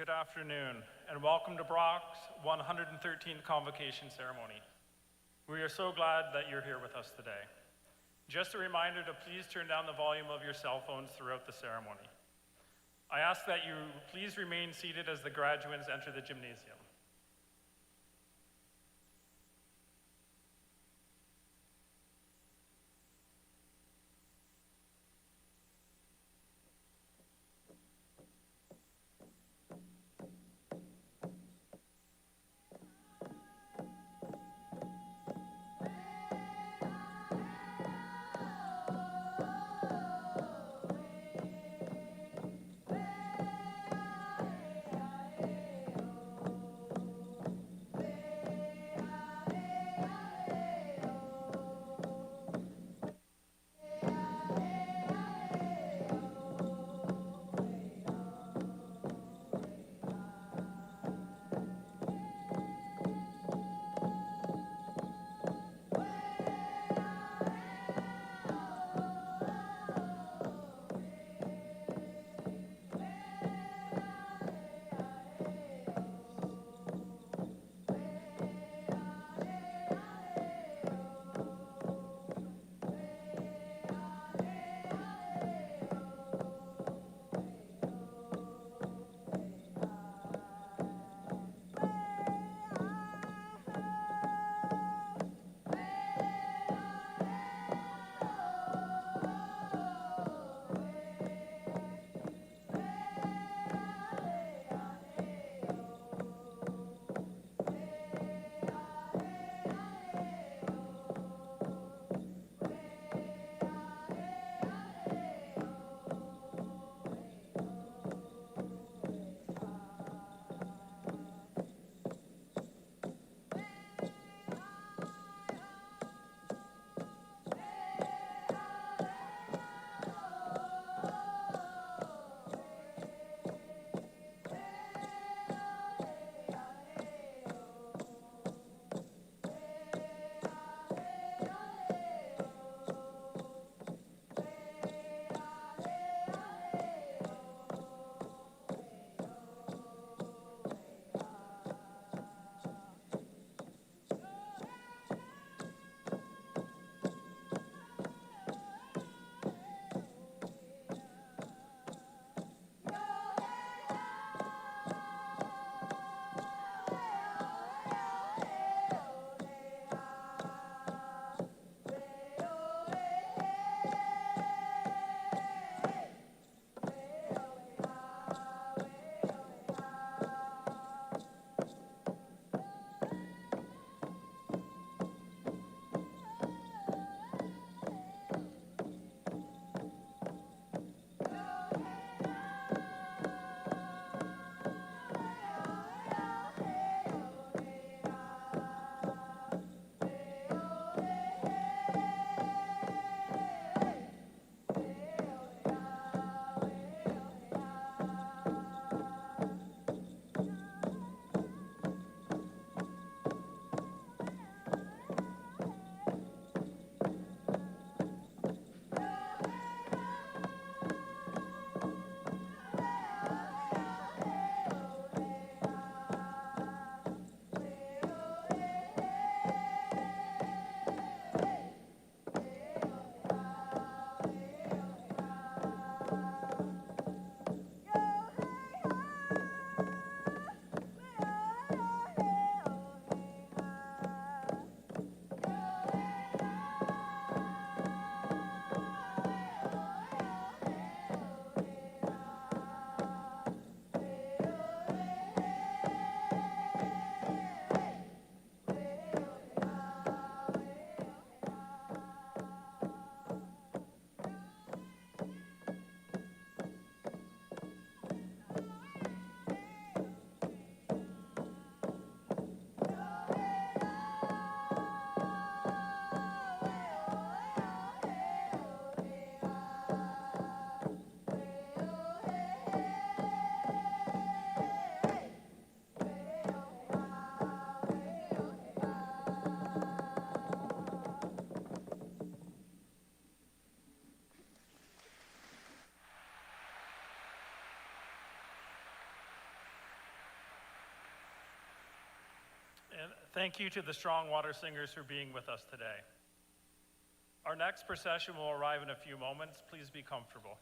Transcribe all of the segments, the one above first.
Good afternoon, and welcome to Brock's 113th Convocation ceremony. We are so glad that you're here with us today. Just a reminder to please turn down the volume of your cell phones throughout the ceremony. I ask that you please remain seated as the graduates enter the gymnasium. And thank you to the Strong Water Singers for being with us today. Our next procession will arrive in a few moments. Please be comfortable.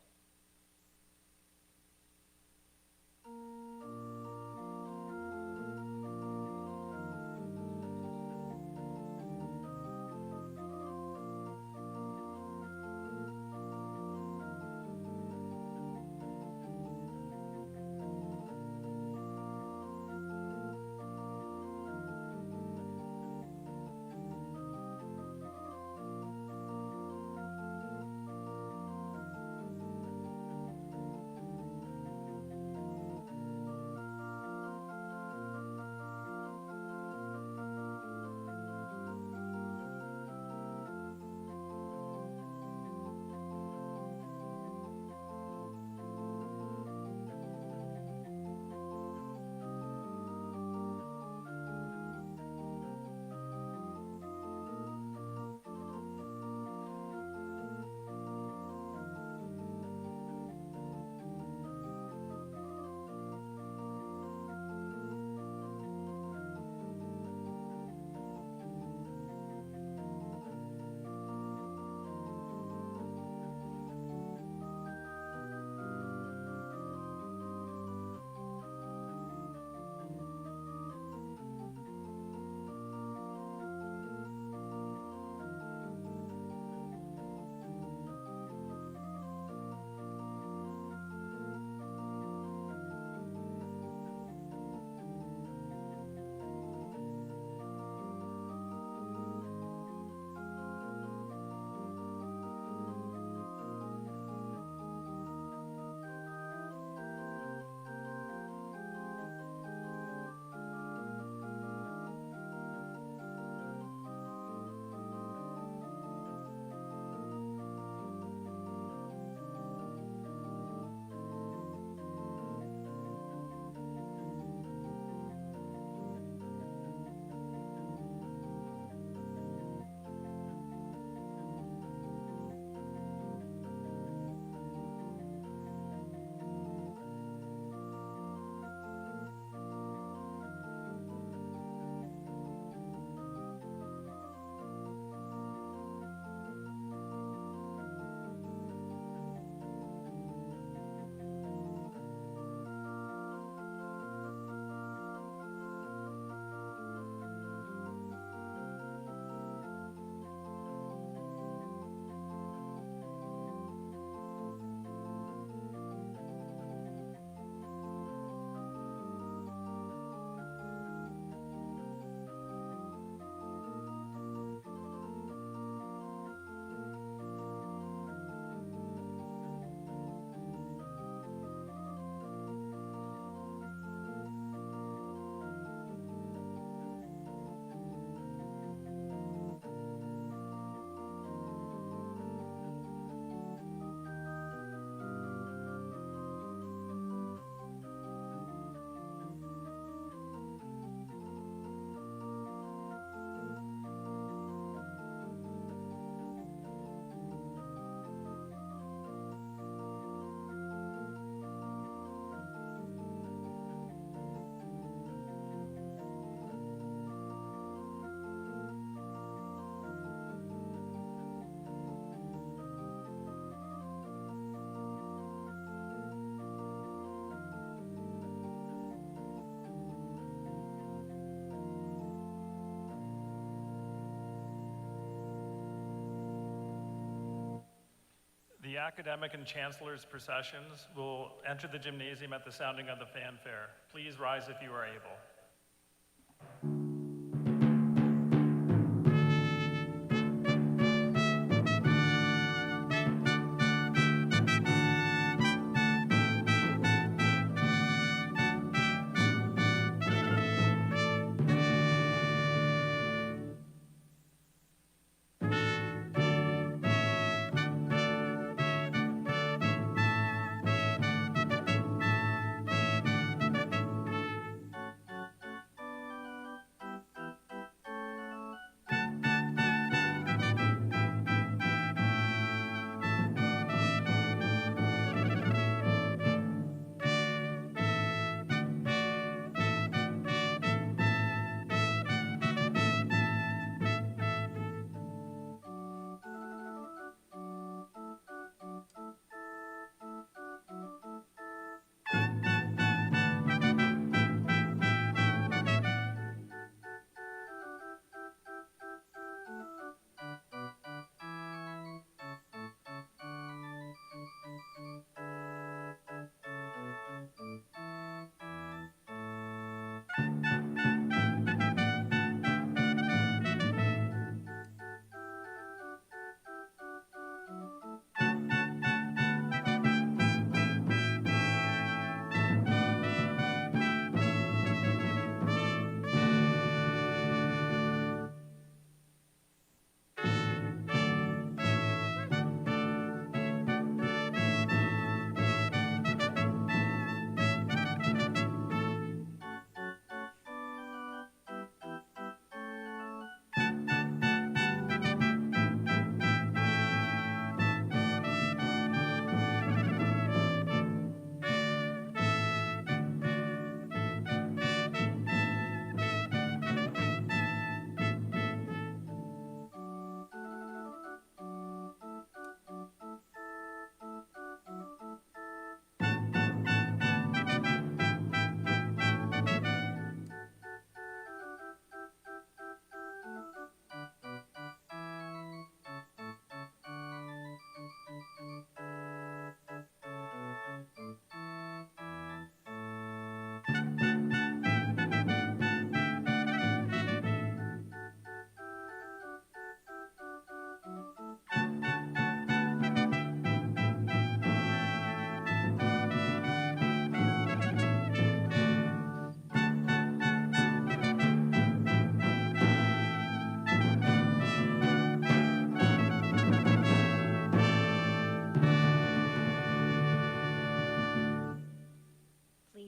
The academic and chancellor's processions will enter the gymnasium at the sounding of the fanfare. Please rise if you are able.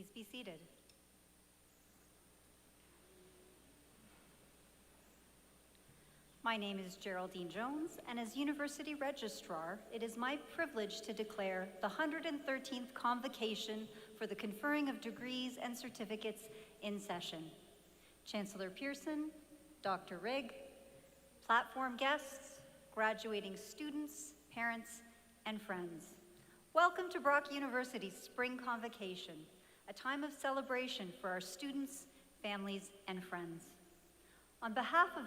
Please be seated. My name is Geraldine Jones, and as University Registrar, it is my privilege to declare the 113th Convocation for the conferring of degrees and certificates in session. Chancellor Pearson, Dr. Rigg, platform guests, graduating students, parents, and friends. Welcome to Brock University's Spring Convocation, a time of celebration for our students, families, and friends. On behalf of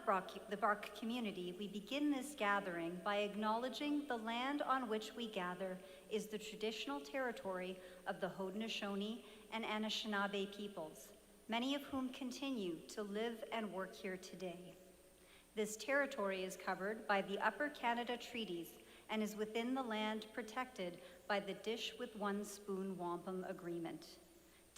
the Brock community, we begin this gathering by acknowledging the land on which we gather is the traditional territory of the Haudenosaunee and Anishinaabe peoples, many of whom continue to live and work here today. This territory is covered by the Upper Canada Treaties and is within the land protected by the Dish with One Spoon Wampum Agreement.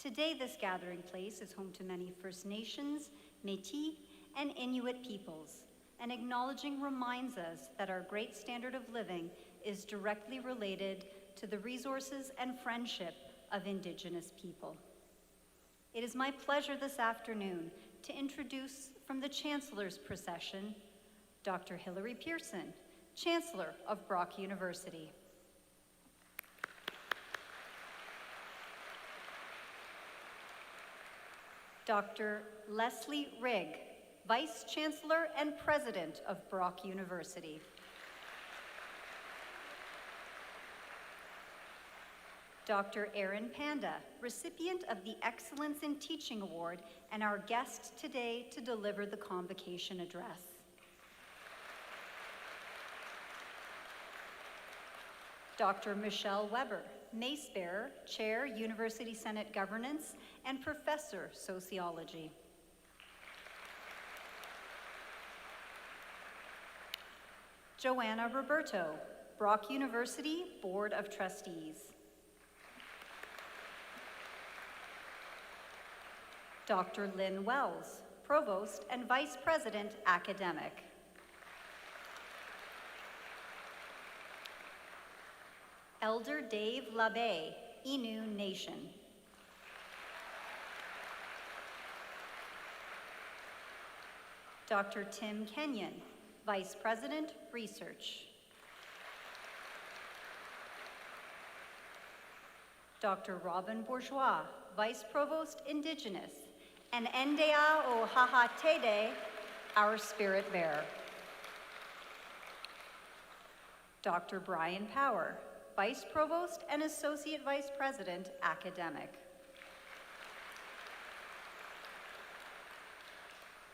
Today, this gathering place is home to many First Nations, Métis, and Inuit peoples, and acknowledging reminds us that our great standard of living is directly related to the resources and friendship of Indigenous people. It is my pleasure this afternoon to introduce from the Chancellor's procession, Dr. Hilary Pearson, Chancellor of Brock University. Dr. Leslie Rigg, Vice Chancellor and President of Brock University. Dr. Erin Panda, recipient of the Excellence in Teaching Award and our guest today to deliver the convocation address. Dr. Michelle Weber, Mace Bearer, Chair, University Senate Governance, and Professor, Sociology. Joanna Roberto, Brock University Board of Trustees. Dr. Lynn Wells, Provost and Vice President, Academic. Elder Dave Labbe, Innu Nation. Dr. Tim Kenyon, Vice President, Research. Dr. Robin Bourgeois, Vice Provost, Indigenous, and Ndea o Hahatede, our Spirit Bearer. Dr. Brian Power, Vice Provost and Associate Vice President, Academic.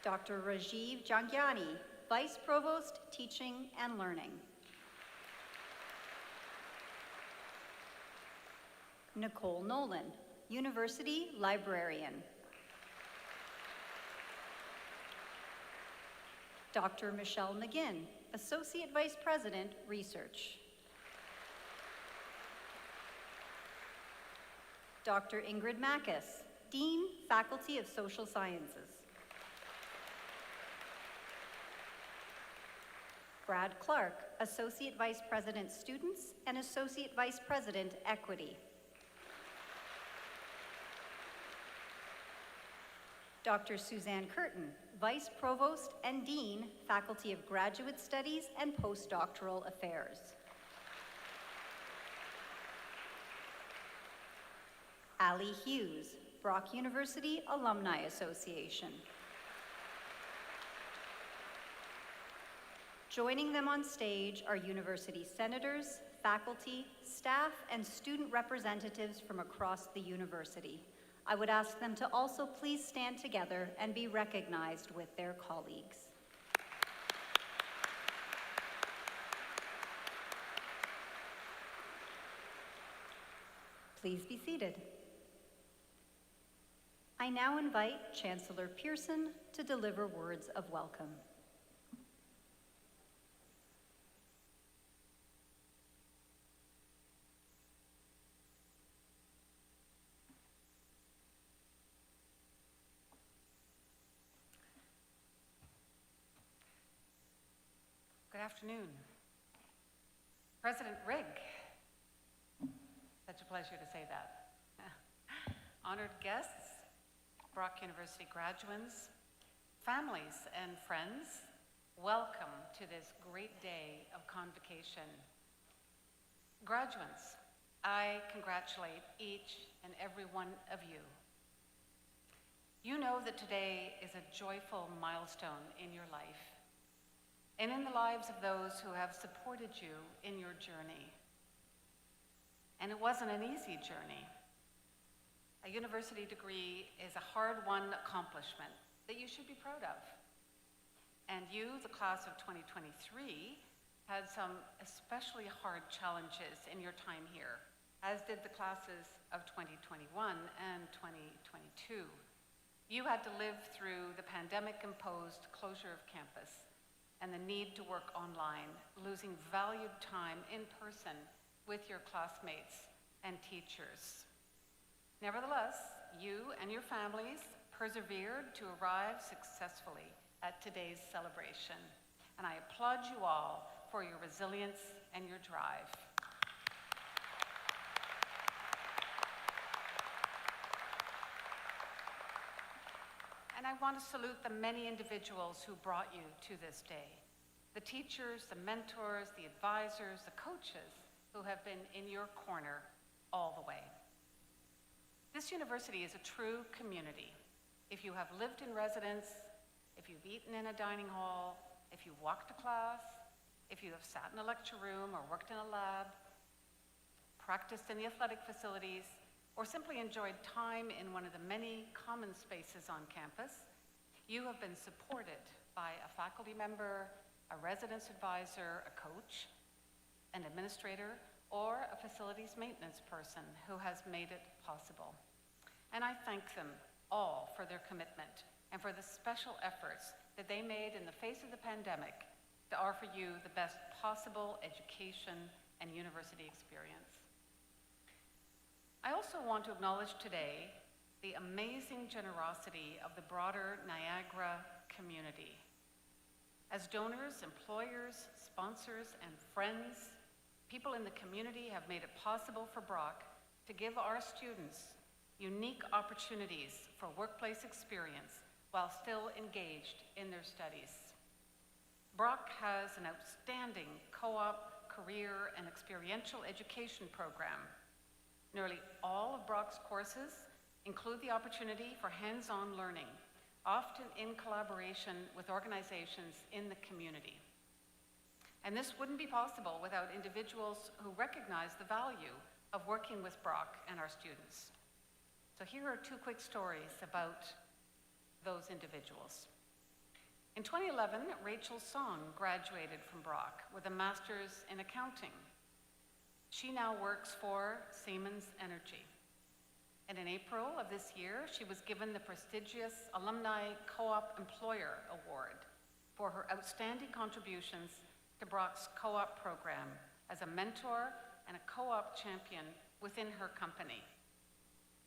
Dr. Rajiv Jangyani, Vice Provost, Teaching and Learning. Nicole Nolan, University Librarian. Dr. Michelle McGinn, Associate Vice President, Research. Dr. Ingrid Mackes, Dean, Faculty of Social Sciences. Brad Clark, Associate Vice President, Students, and Associate Vice President, Equity. Dr. Suzanne Curtin, Vice Provost and Dean, Faculty of Graduate Studies and Postdoctoral Affairs. Ali Hughes, Brock University Alumni Association. Joining them on stage are university senators, faculty, staff, and student representatives from across the university. I would ask them to also please stand together and be recognized with their colleagues. Please be seated. I now invite Chancellor Pearson to deliver words of welcome. Good afternoon. President Rigg, such a pleasure to say that. honored guests, Brock University graduates, families and friends, welcome to this great day of Convocation. Graduates, I congratulate each and every one of you. You know that today is a joyful milestone in your life and in the lives of those who have supported you in your journey. And it wasn't an easy journey. A university degree is a hard-won accomplishment that you should be proud of. And you, the class of 2023, had some especially hard challenges in your time here, as did the classes of 2021 and 2022. You had to live through the pandemic-imposed closure of campus and the need to work online, losing valued time in person with your classmates and teachers. Nevertheless, you and your families persevered to arrive successfully at today's celebration, and I applaud you all for your resilience and your drive. And I want to salute the many individuals who brought you to this day. The teachers, the mentors, the advisors, the coaches who have been in your corner all the way. This university is a true community. If you have lived in residence, if you've eaten in a dining hall, if you've walked to class, if you have sat in a lecture room or worked in a lab, practiced in the athletic facilities, or simply enjoyed time in one of the many common spaces on campus, you have been supported by a faculty member, a residence advisor, a coach, an administrator, or a facilities maintenance person who has made it possible. And I thank them all for their commitment and for the special efforts that they made in the face of the pandemic to offer you the best possible education and university experience. I also want to acknowledge today the amazing generosity of the broader Niagara community. As donors, employers, sponsors, and friends, people in the community have made it possible for Brock to give our students unique opportunities for workplace experience while still engaged in their studies. Brock has an outstanding co-op, career, and experiential education program. Nearly all of Brock's courses include the opportunity for hands-on learning, often in collaboration with organizations in the community. And this wouldn't be possible without individuals who recognize the value of working with Brock and our students. So here are two quick stories about those individuals. In 2011, Rachel Song graduated from Brock with a master's in accounting. She now works for Siemens Energy. And in April of this year, she was given the prestigious Alumni Co-op Employer Award for her outstanding contributions to Brock's co-op program as a mentor and a co-op champion within her company.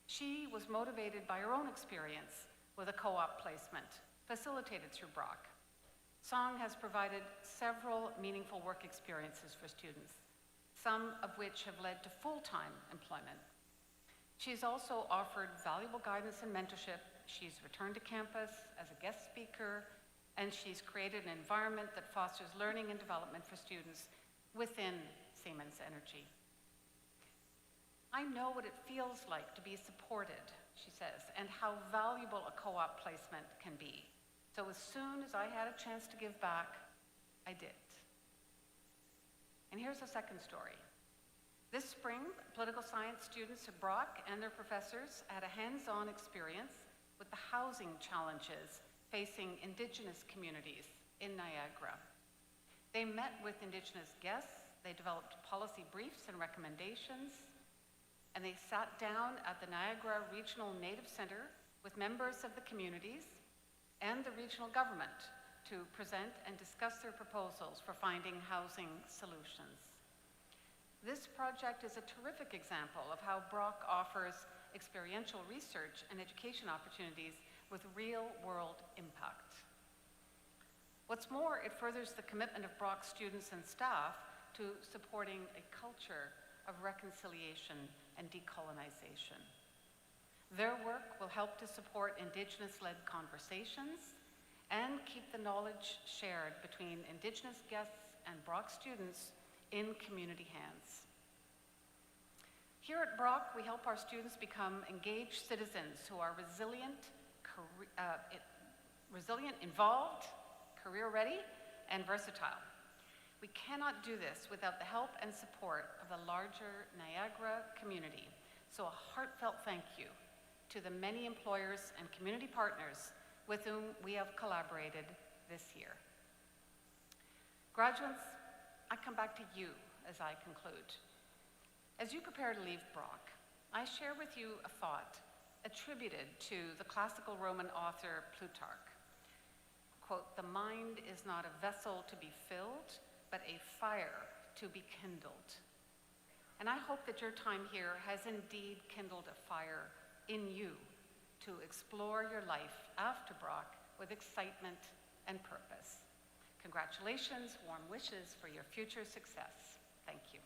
She was motivated by her own experience with a co-op placement facilitated through Brock. Song has provided several meaningful work experiences for students, some of which have led to full-time employment. She's also offered valuable guidance and mentorship. She's returned to campus as a guest speaker, and she's created an environment that fosters learning and development for students within Siemens Energy. I know what it feels like to be supported, she says, and how valuable a co-op placement can be. So as soon as I had a chance to give back, I did. And here's a second story. This spring, political science students at Brock and their professors had a hands-on experience with the housing challenges facing Indigenous communities in Niagara. They met with Indigenous guests, they developed policy briefs and recommendations, and they sat down at the Niagara Regional Native Center with members of the communities and the regional government to present and discuss their proposals for finding housing solutions. This project is a terrific example of how Brock offers experiential research and education opportunities with real-world impact. What's more, it furthers the commitment of Brock students and staff to supporting a culture of reconciliation and decolonization. Their work will help to support Indigenous-led conversations and keep the knowledge shared between Indigenous guests and Brock students in community hands. Here at Brock, we help our students become engaged citizens who are resilient, involved, career-ready, and versatile. We cannot do this without the help and support of the larger Niagara community. So a heartfelt thank you to the many employers and community partners with whom we have collaborated this year. Graduates, I come back to you as I conclude. As you prepare to leave Brock, I share with you a thought attributed to the classical Roman author Plutarch. Quote, "The mind is not a vessel to be filled, but a fire to be kindled." And I hope that your time here has indeed kindled a fire in you to explore your life after Brock with excitement and purpose. Congratulations, warm wishes for your future success. Thank you.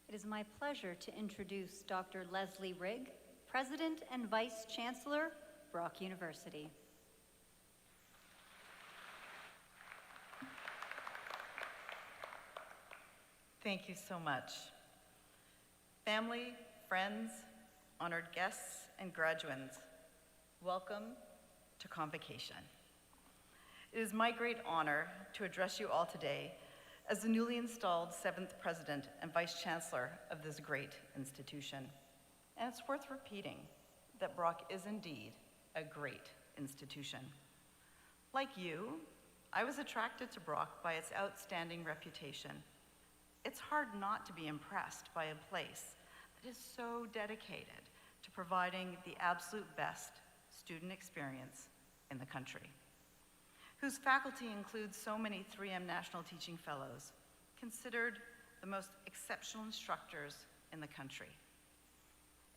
It is my pleasure to introduce Dr. Leslie Rigg, President and Vice Chancellor, Brock University. Thank you so much. Family, friends, honored guests, and graduands, welcome to Convocation. It is my great honor to address you all today as the newly installed 7th President and Vice Chancellor of this great institution. And it's worth repeating that Brock is indeed a great institution. Like you, I was attracted to Brock by its outstanding reputation. It's hard not to be impressed by a place that is so dedicated to providing the absolute best student experience in the country, whose faculty includes so many 3M National Teaching Fellows, considered the most exceptional instructors in the country.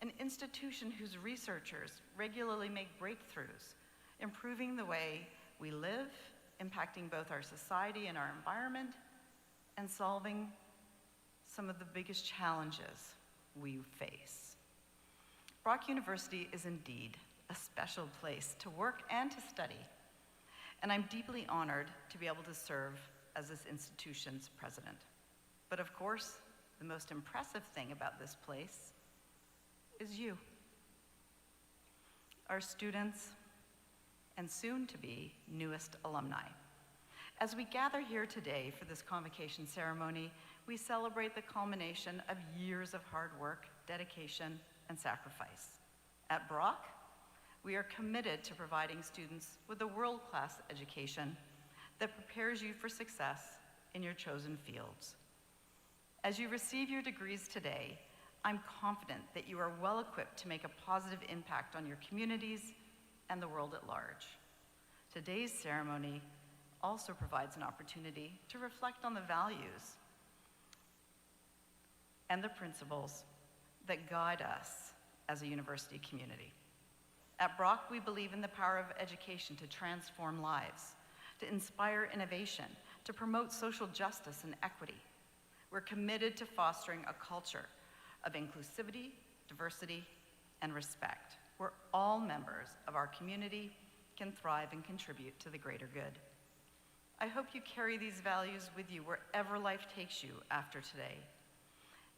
An institution whose researchers regularly make breakthroughs, improving the way we live, impacting both our society and our environment, and solving some of the biggest challenges we face. Brock University is indeed a special place to work and to study, and I'm deeply honored to be able to serve as this institution's president. But of course, the most impressive thing about this place is you, our students, and soon-to-be newest alumni. As we gather here today for this convocation ceremony, we celebrate the culmination of years of hard work, dedication, and sacrifice. At Brock, we are committed to providing students with a world-class education that prepares you for success in your chosen fields. As you receive your degrees today, I'm confident that you are well equipped to make a positive impact on your communities and the world at large. Today's ceremony also provides an opportunity to reflect on the values and the principles that guide us as a university community. At Brock, we believe in the power of education to transform lives, to inspire innovation, to promote social justice and equity. We're committed to fostering a culture of inclusivity, diversity, and respect, where all members of our community can thrive and contribute to the greater good. I hope you carry these values with you wherever life takes you after today.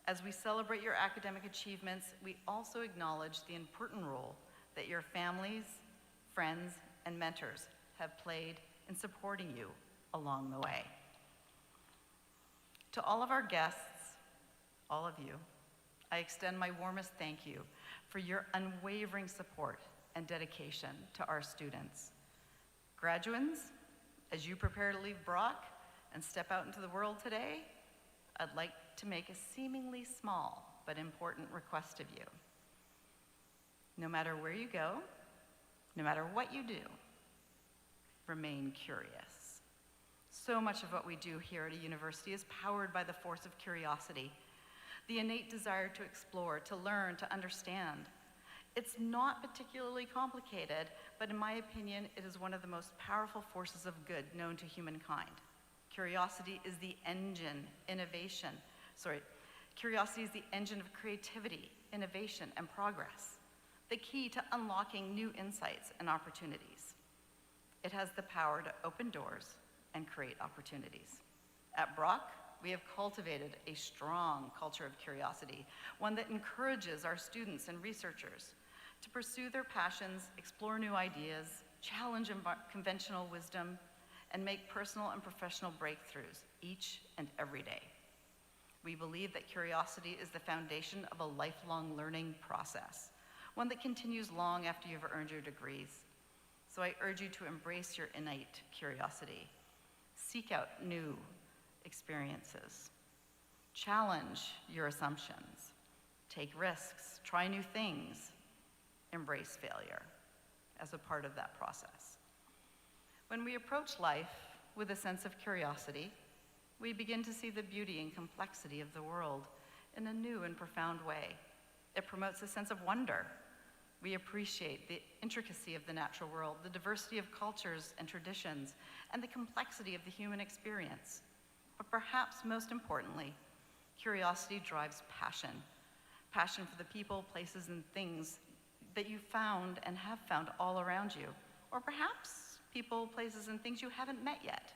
As we celebrate your academic achievements, we also acknowledge the important role that your families, friends, and mentors have played in supporting you along the way. To all of our guests, all of you, I extend my warmest thank you for your unwavering support and dedication to our students. Graduands, as you prepare to leave Brock and step out into the world today, I'd like to make a seemingly small but important request of you. No matter where you go, no matter what you do, remain curious. So much of what we do here at a university is powered by the force of curiosity, the innate desire to explore, to learn, to understand. It's not particularly complicated, but in my opinion, it is one of the most powerful forces of good known to humankind. Curiosity is the engine, Curiosity is the engine of creativity, innovation, and progress, the key to unlocking new insights and opportunities. It has the power to open doors and create opportunities. At Brock, we have cultivated a strong culture of curiosity, one that encourages our students and researchers to pursue their passions, explore new ideas, challenge conventional wisdom, and make personal and professional breakthroughs each and every day. We believe that curiosity is the foundation of a lifelong learning process, one that continues long after you've earned your degrees. So I urge you to embrace your innate curiosity. Seek out new experiences. Challenge your assumptions. Take risks, try new things, embrace failure as a part of that process. When we approach life with a sense of curiosity, we begin to see the beauty and complexity of the world in a new and profound way. It promotes a sense of wonder. We appreciate the intricacy of the natural world, the diversity of cultures and traditions, and the complexity of the human experience. But perhaps most importantly, curiosity drives passion. Passion for the people, places, and things that you found and have found all around you. Or perhaps people, places, and things you haven't met yet,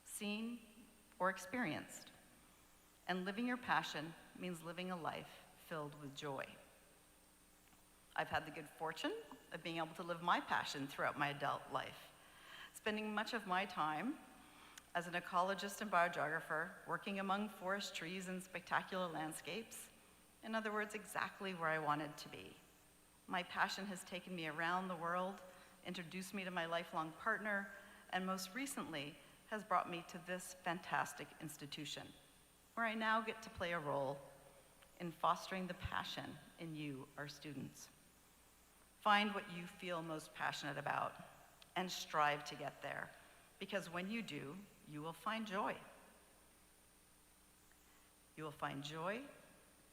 seen, or experienced. And living your passion means living a life filled with joy. I've had the good fortune of being able to live my passion throughout my adult life, spending much of my time as an ecologist and biogeographer, working among forest trees and spectacular landscapes. In other words, exactly where I wanted to be. My passion has taken me around the world, introduced me to my lifelong partner, and most recently has brought me to this fantastic institution, where I now get to play a role in fostering the passion in you, our students. Find what you feel most passionate about and strive to get there, because when you do, you will find joy. You will find joy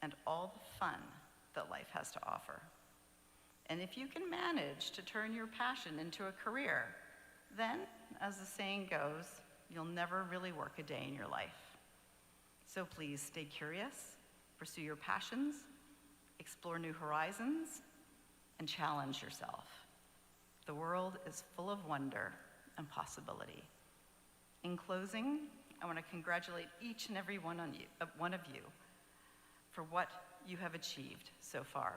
and all the fun that life has to offer. And if you can manage to turn your passion into a career, then, as the saying goes, you'll never really work a day in your life. So please stay curious, pursue your passions, explore new horizons, and challenge yourself. The world is full of wonder and possibility. In closing, I want to congratulate each and every one of you for what you have achieved so far,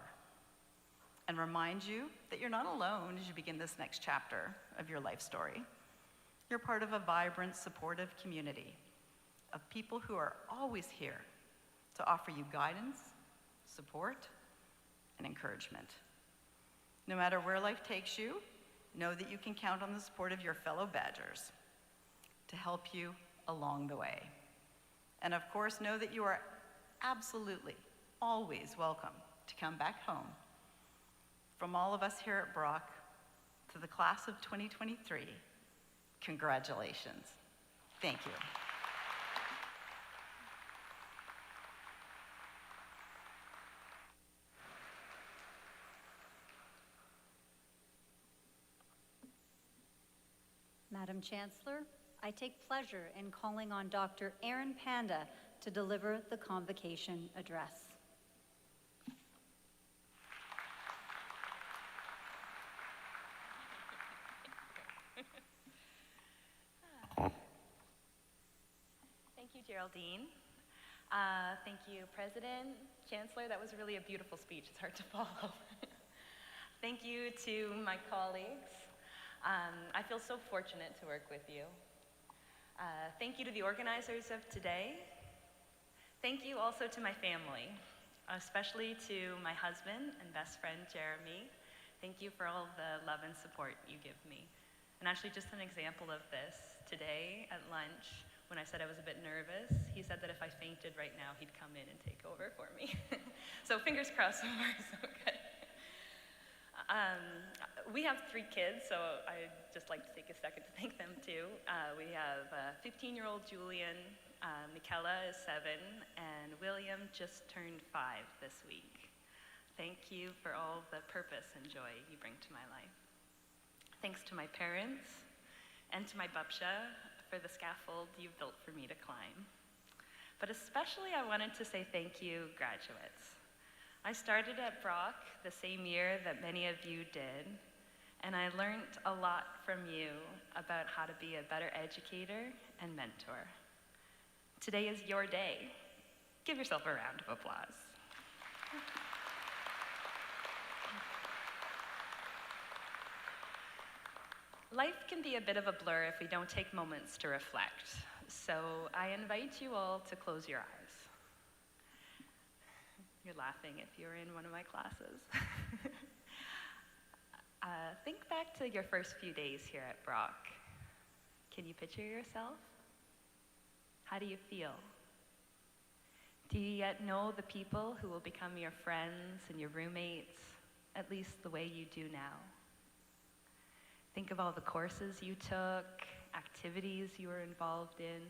and remind you that you're not alone as you begin this next chapter of your life story. You're part of a vibrant, supportive community of people who are always here to offer you guidance, support, and encouragement. No matter where life takes you, know that you can count on the support of your fellow Badgers to help you along the way. And of course, know that you are absolutely always welcome to come back home. From all of us here at Brock, to the class of 2023, congratulations. Thank you. Madam Chancellor, I take pleasure in calling on Dr. Aaron Panda to deliver the convocation address. Thank you, Geraldine. Thank you, President, Chancellor. That was really a beautiful speech. It's hard to follow. Thank you to my colleagues. I feel so fortunate to work with you. Thank you to the organizers of today. Thank you also to my family, especially to my husband and best friend, Jeremy. Thank you for all the love and support you give me. And actually, just an example of this, today at lunch, when I said I was a bit nervous, he said that if I fainted right now, he'd come in and take over for me. So fingers crossed, so far so good. We have 3 kids, so I'd just like to take a second to thank them too. We have 15-year-old Julian, Michaela is 7, and William just turned 5 this week. Thank you for all the purpose and joy you bring to my life. Thanks to my parents and to my babsha for the scaffold you've built for me to climb. But especially I wanted to say thank you, graduates. I started at Brock the same year that many of you did, and I learned a lot from you about how to be a better educator and mentor. Today is your day. Give yourself a round of applause. Life can be a bit of a blur if we don't take moments to reflect. So I invite you all to close your eyes. You're laughing if you're in one of my classes. Think back to your first few days here at Brock. Can you picture yourself? How do you feel? Do you yet know the people who will become your friends and your roommates, at least the way you do now? Think of all the courses you took, activities you were involved in,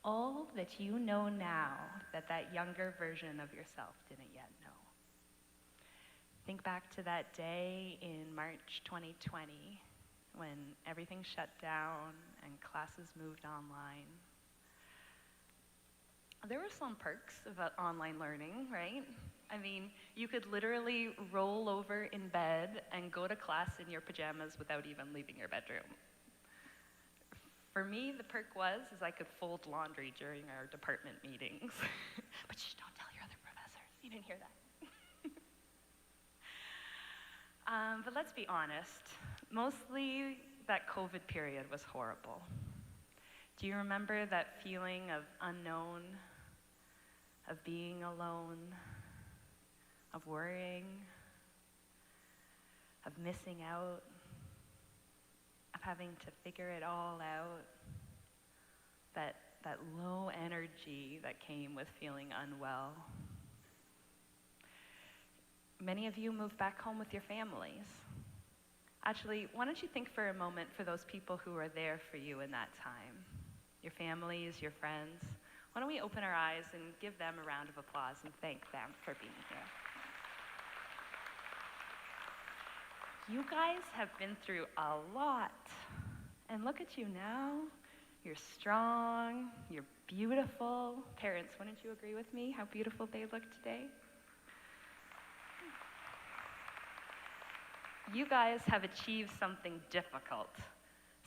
all that you know now that that younger version of yourself didn't yet know. Think back to that day in March 2020 when everything shut down and classes moved online. There were some perks about online learning, right? I mean, you could literally roll over in bed and go to class in your pajamas without even leaving your bedroom. For me, the perk was I could fold laundry during our department meetings. But shh, don't tell your other professors. You didn't hear that. But let's be honest. Mostly, that COVID period was horrible. Do you remember that feeling of unknown, of being alone, of worrying, of missing out, of having to figure it all out? That low energy that came with feeling unwell. Many of you moved back home with your families. Actually, why don't you think for a moment for those people who were there for you in that time? Your families, your friends. Why don't we open our eyes and give them a round of applause and thank them for being here. You guys have been through a lot. And look at you now. You're strong, you're beautiful. Parents, wouldn't you agree with me how beautiful they look today? You guys have achieved something difficult,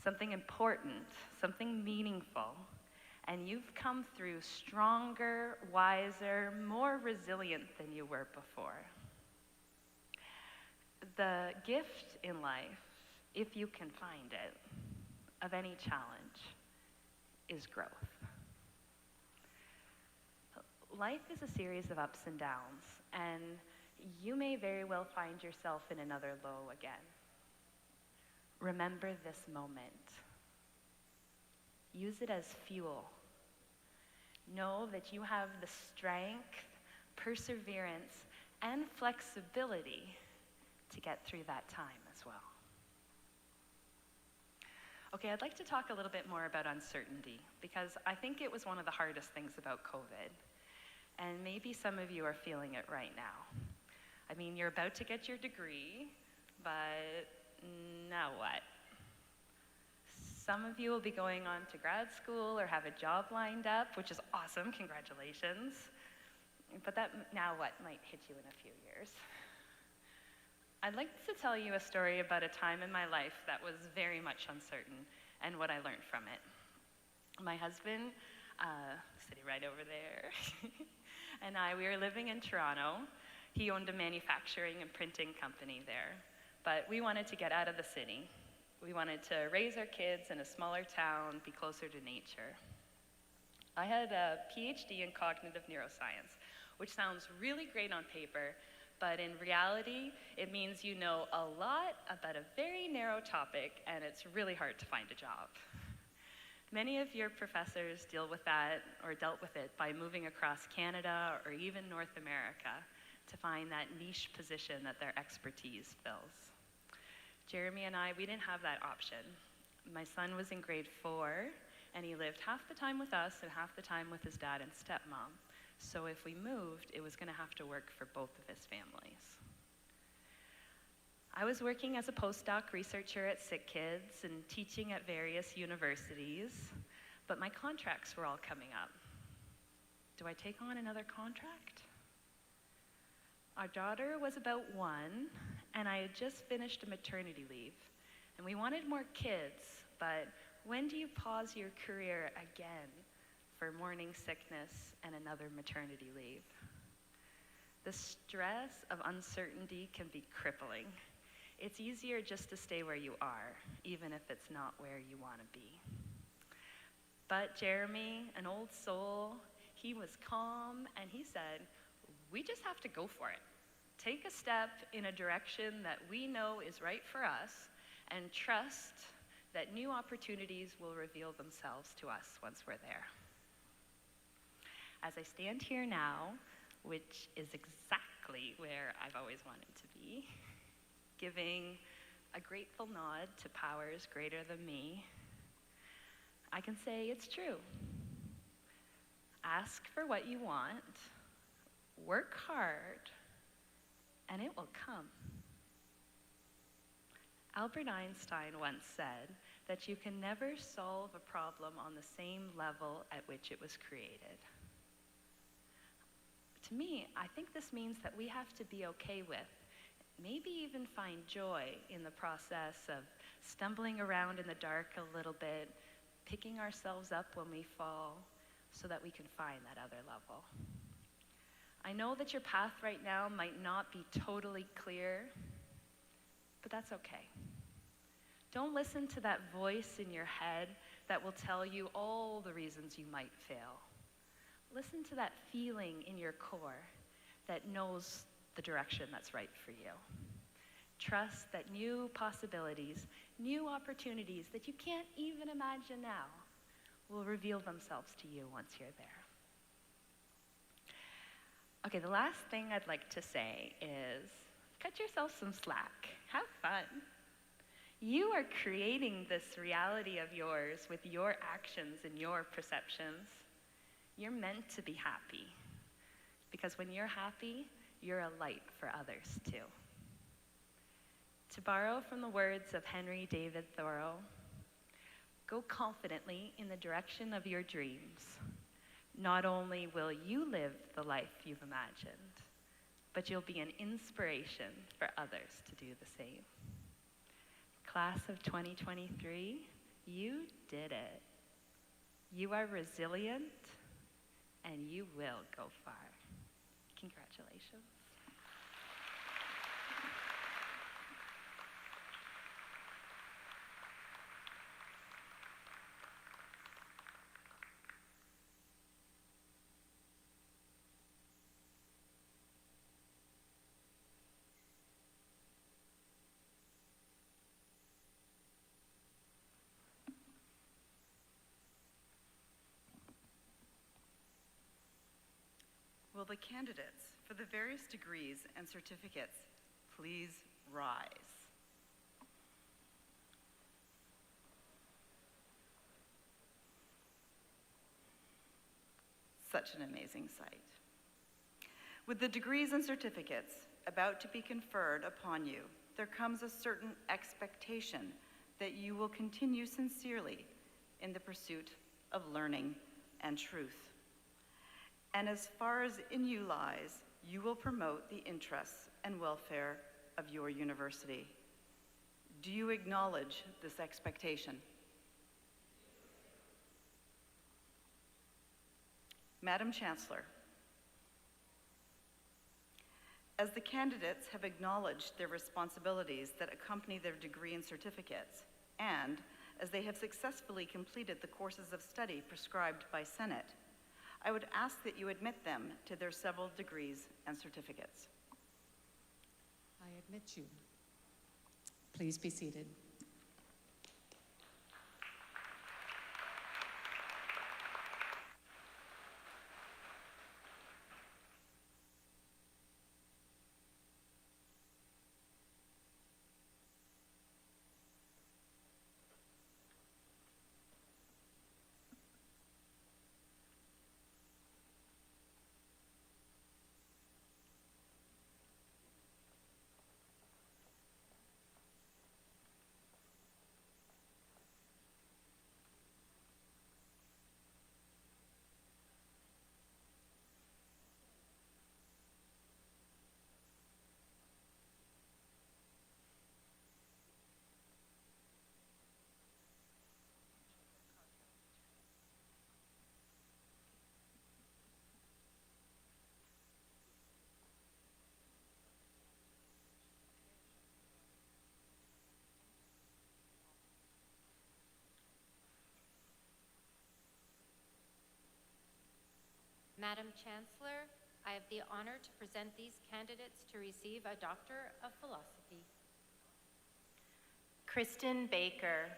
something important, something meaningful, and you've come through stronger, wiser, more resilient than you were before. The gift in life, if you can find it, of any challenge, is growth. Life is a series of ups and downs, and you may very well find yourself in another low again. Remember this moment. Use it as fuel. Know that you have the strength, perseverance, and flexibility to get through that time as well. Okay, I'd like to talk a little bit more about uncertainty because I think it was one of the hardest things about COVID. And maybe some of you are feeling it right now. I mean, you're about to get your degree, but now what? Some of you will be going on to grad school or have a job lined up, which is awesome, congratulations. But that now what might hit you in a few years. I'd like to tell you a story about a time in my life that was very much uncertain and what I learned from it. My husband, sitting right over there, and we were living in Toronto. He owned a manufacturing and printing company there, but we wanted to get out of the city. We wanted to raise our kids in a smaller town, be closer to nature. I had a PhD in cognitive neuroscience, which sounds really great on paper, but in reality, it means you know a lot about a very narrow topic, and it's really hard to find a job. Many of your professors deal with that, or dealt with it, by moving across Canada or even North America to find that niche position that their expertise fills. Jeremy and I, we didn't have that option. My son was in grade 4, and he lived half the time with us and half the time with his dad and stepmom. So if we moved, it was going to have to work for both of his families. I was working as a postdoc researcher at Sick Kids and teaching at various universities, but my contracts were all coming up. Do I take on another contract? Our daughter was about 1, and I had just finished a maternity leave, and we wanted more kids, but when do you pause your career again for morning sickness and another maternity leave? The stress of uncertainty can be crippling. It's easier just to stay where you are, even if it's not where you want to be. But Jeremy, an old soul, he was calm and he said, we just have to go for it. Take a step in a direction that we know is right for us and trust that new opportunities will reveal themselves to us once we're there. As I stand here now, which is exactly where I've always wanted to be, giving a grateful nod to powers greater than me, I can say it's true. Ask for what you want, work hard, and it will come. Albert Einstein once said that you can never solve a problem on the same level at which it was created. To me, I think this means that we have to be okay with, maybe even find joy in the process of stumbling around in the dark a little bit, picking ourselves up when we fall, so that we can find that other level. I know that your path right now might not be totally clear, but that's okay. Don't listen to that voice in your head that will tell you all the reasons you might fail. Listen to that feeling in your core that knows the direction that's right for you. Trust that new possibilities, new opportunities that you can't even imagine now will reveal themselves to you once you're there. Okay, the last thing I'd like to say is cut yourself some slack. Have fun. You are creating this reality of yours with your actions and your perceptions. You're meant to be happy, because when you're happy, you're a light for others too. To borrow from the words of Henry David Thoreau, go confidently in the direction of your dreams. Not only will you live the life you've imagined, but you'll be an inspiration for others to do the same. Class of 2023, you did it. You are resilient, and you will go far. Congratulations. Will the candidates for the various degrees and certificates please rise? Such an amazing sight. With the degrees and certificates about to be conferred upon you, there comes a certain expectation that you will continue sincerely in the pursuit of learning and truth. And as far as in you lies, you will promote the interests and welfare of your university. Do you acknowledge this expectation? Madam Chancellor, as the candidates have acknowledged their responsibilities that accompany their degree and certificates, and as they have successfully completed the courses of study prescribed by Senate, I would ask that you admit them to their several degrees and certificates. I admit you. Please be seated. Madam Chancellor, I have the honor to present these candidates to receive a Doctor of Philosophy. Kristen Baker.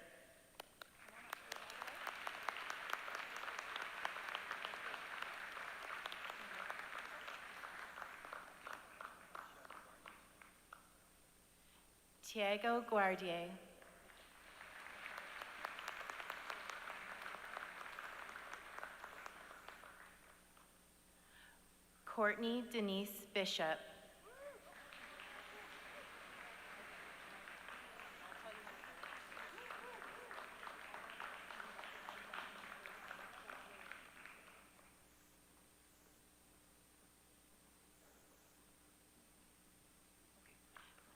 Tiago Guardier. Courtney Denise Bishop.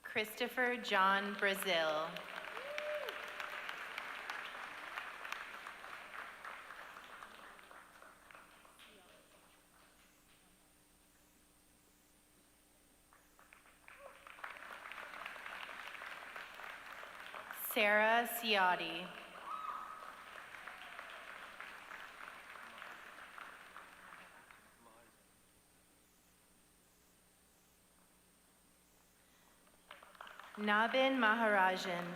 Christopher John Brazil. Sarah Ciotti. Nabin Maharajan.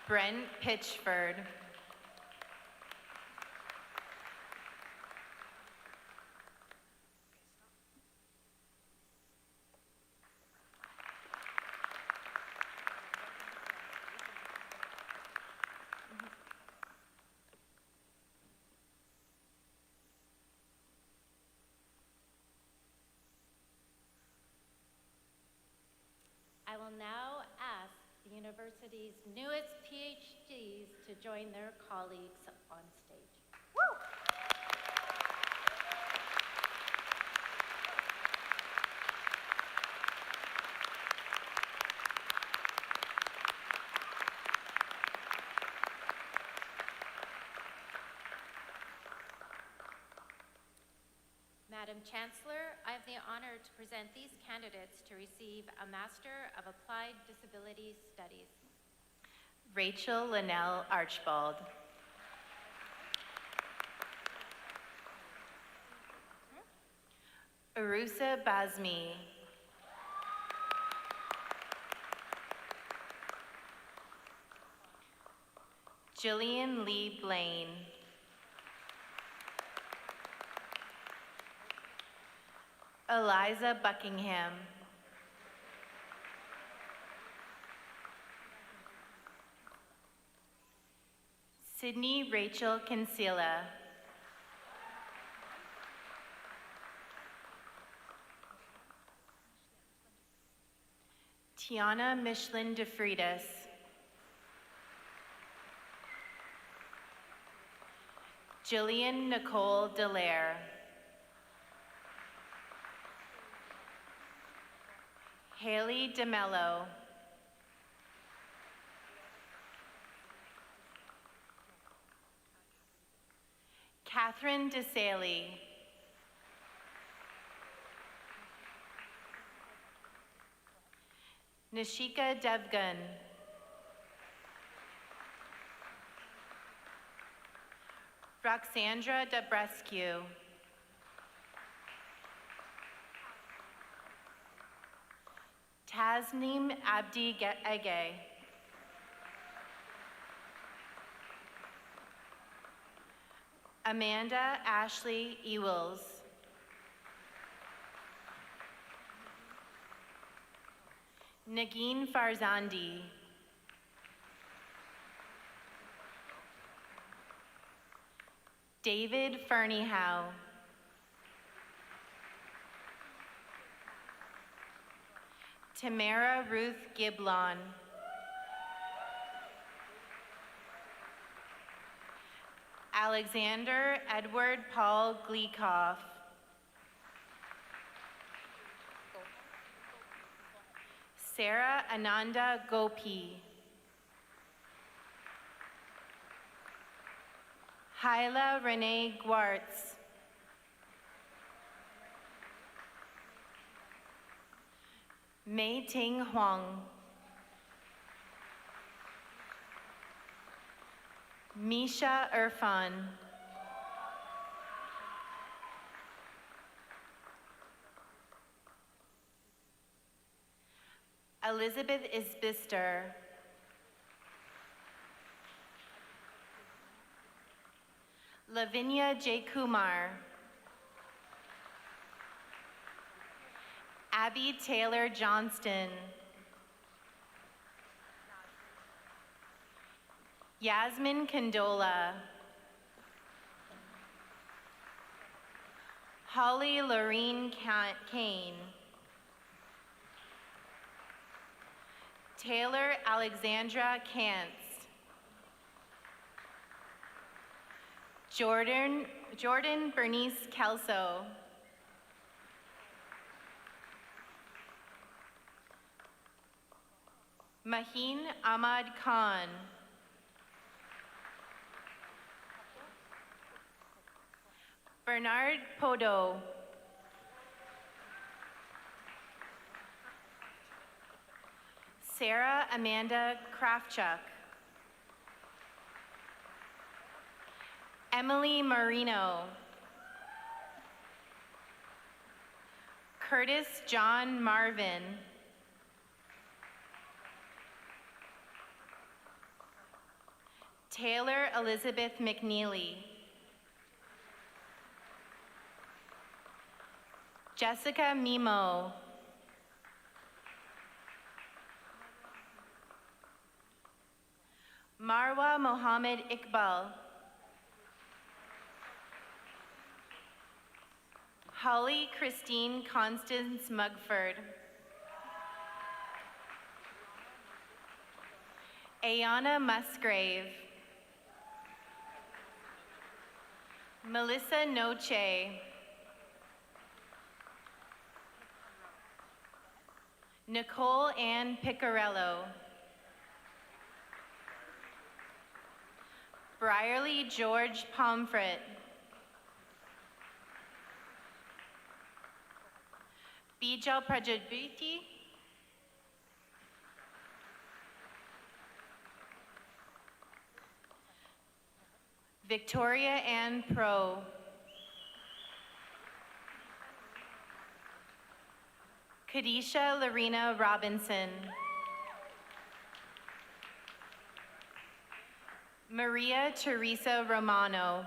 Brent Pitchford. I will now ask the university's newest PhDs to join their colleagues on stage. Madam Chancellor, I have the honor to present these candidates to receive a Master of Applied Disability Studies. Rachel Linnell Archibald. Arusa Bazmi. Jillian Lee Blaine. Eliza Buckingham. Sydney Rachel Kinsella. Tiana Michelin DeFreitas. Jillian Nicole Dallaire. Haley DeMello. Catherine DeSaley. Nishika Devgan. Roxandra Debrescu. Tasneem Abdi Ege. Amanda Ashley Ewells. Nagin Farzandi. David Ferniehow. Tamara Ruth Giblon. Alexander Edward Paul Gleekoff. Sarah Ananda Gopi. Hyla Renee Gwartz. Mei Ting Huang, Misha Irfan, Elizabeth Isbister, Lavinia J. Kumar, Abby Taylor Johnston, Yasmin Condola, Holly Lorene Kane, Taylor Alexandra Kantz, Jordan Bernice Kelso, Maheen Ahmad Khan, Bernard Podo, Sarah Amanda Kravchuk, Emily Marino, Curtis John Marvin, Taylor Elizabeth McNeely, Jessica Mimo, Marwa Mohammed Iqbal, Holly Christine Constance Mugford, Ayana Musgrave, Melissa Noche, Nicole Ann Piccarello, Brierly George Pomfret, Bijal Prajabhuti, Victoria Ann Pro, Kadisha Lorena Robinson, Maria Teresa Romano,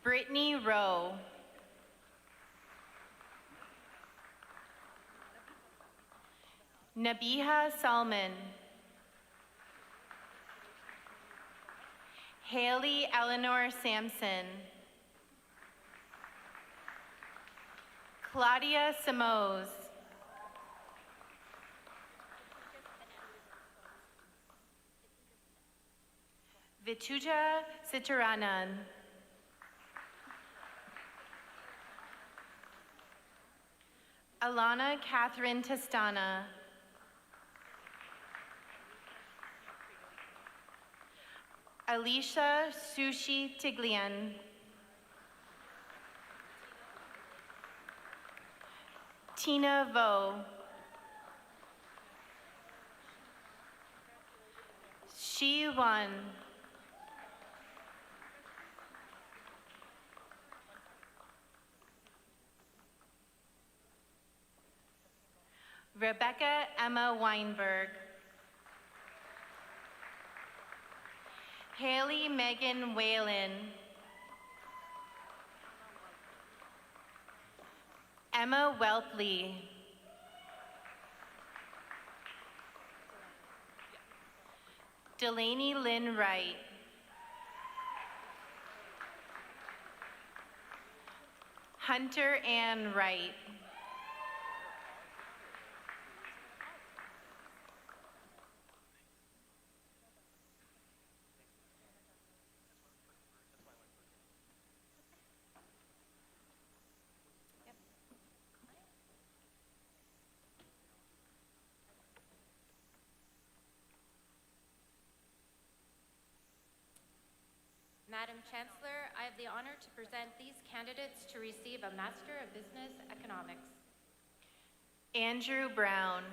Brittany Rowe, Nabiha Salman, Haley Eleanor Sampson, Claudia Simoes, Vituja Sitaranan, Alana Catherine Testana, Alicia Sushi Tiglian, Tina Vo, Shi Wan, Rebecca Emma Weinberg, Haley Megan Whalen, Emma Welpley, Delaney Lynn Wright, Hunter Ann Wright, Madam Chancellor, I have the honor to present these candidates to receive a Master of Business Economics. Andrew Brown.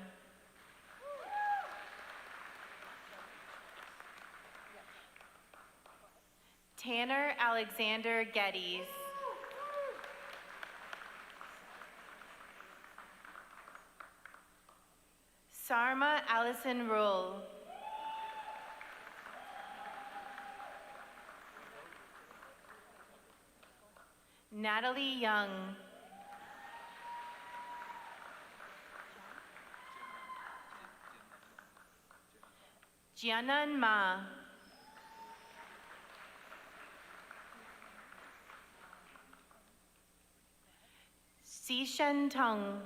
Tanner Alexander Geddes. Sarma Allison Ruhl. Natalie Young. Jianan Ma. Shen Tong.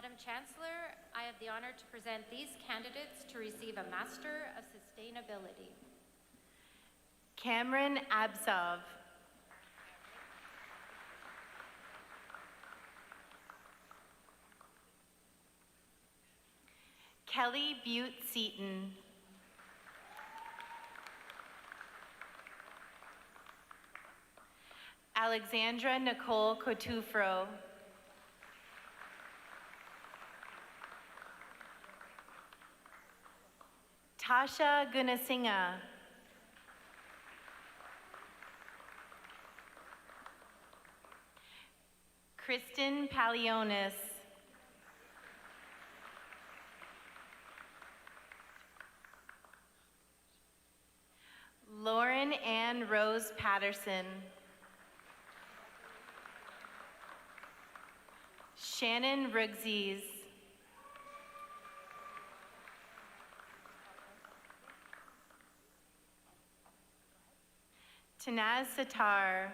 Madam Chancellor, I have the honor to present these candidates to receive a Master of Sustainability. Cameron Absov. Kelly Butte Seaton. Alexandra Nicole Cotufro. Tasha Gunasinghe. Kristen Palionis. Lauren Ann Rose Patterson. Shannon Ruggies. Tanaz Satar.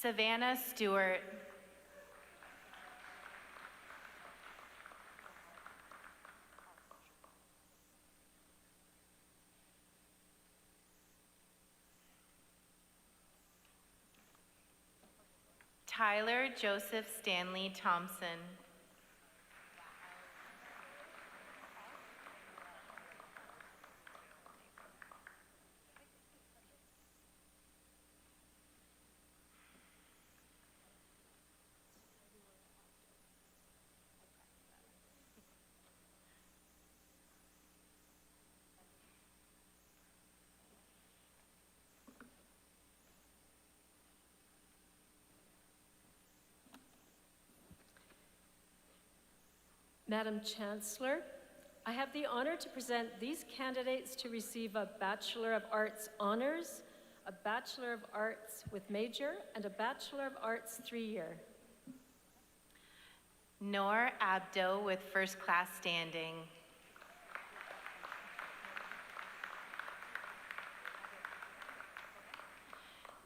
Savannah Stewart. Tyler Joseph Stanley Thompson. Madam Chancellor, I have the honor to present these candidates to receive a Bachelor of Arts Honors, a Bachelor of Arts with Major, and a Bachelor of Arts 3-year. Noor Abdo with first class standing.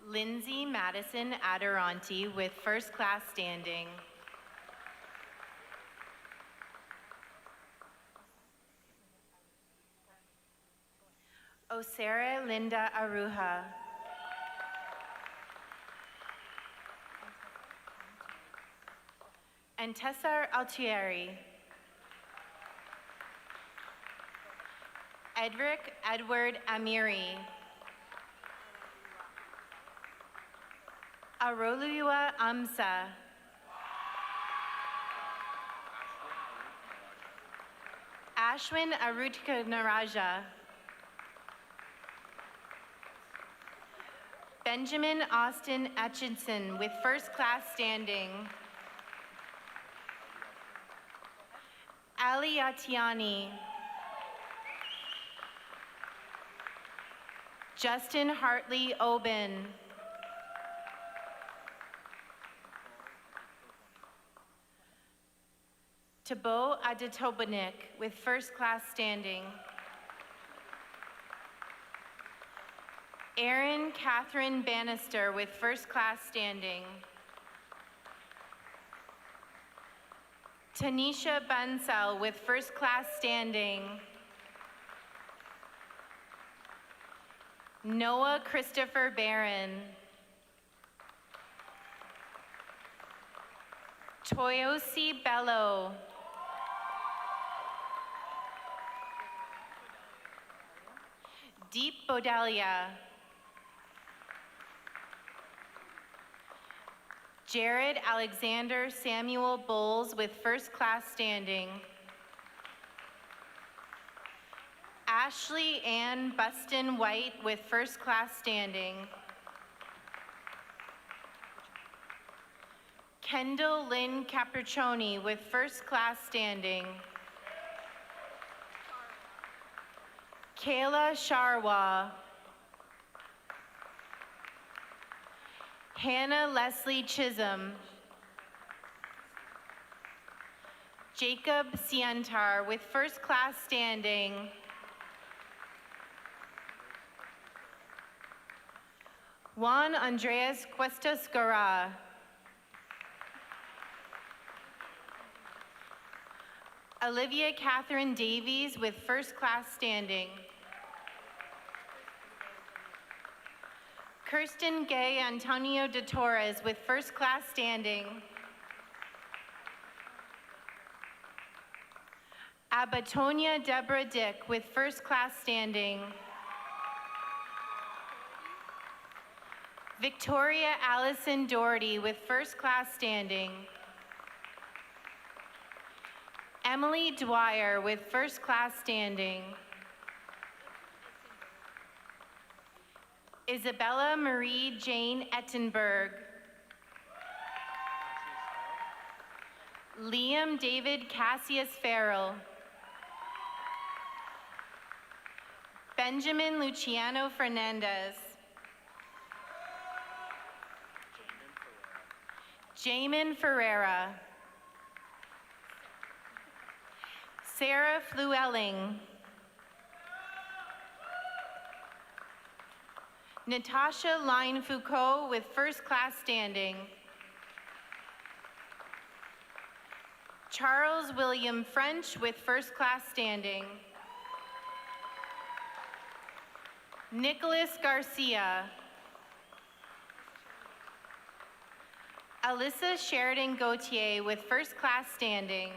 Lindsay Madison Adoranti with first class standing. Osara Linda Aruja. And Tessar Altieri. Edric Edward Amiri. Arolua Amsa. Ashwin Arutika Naraja. Benjamin Austin Atchison with first class standing. Ali Atiani. Justin Hartley Oben. Tabo Adetobanik with first class standing. Erin Catherine Bannister with first class standing. Tanisha Bansal with first class standing. Noah Christopher Barron. Toyosi Bello. Deep Bodalia. Jared Alexander Samuel Bowles with first class standing. Ashley Ann Buston White with first class standing. Kendall Lynn Capriccioni with first class standing. Kayla Sharwa. Hannah Leslie Chisholm. Jacob Siantar with first class standing. Juan Andreas Cuestas Gara. Olivia Catherine Davies with first class standing. Kirsten Gay Antonio de Torres with first class standing. Abatonia Deborah Dick with first class standing. Victoria Allison Doherty with first class standing. Emily Dwyer with first class standing. Isabella Marie Jane Ettenberg. Liam David Cassius Farrell. Benjamin Luciano Fernandez. Jamin Ferreira. Sarah Fluelling. Natasha Line Foucault with first class standing. Charles William French with first class standing. Nicholas Garcia. Alyssa Sheridan Gauthier with first class standing.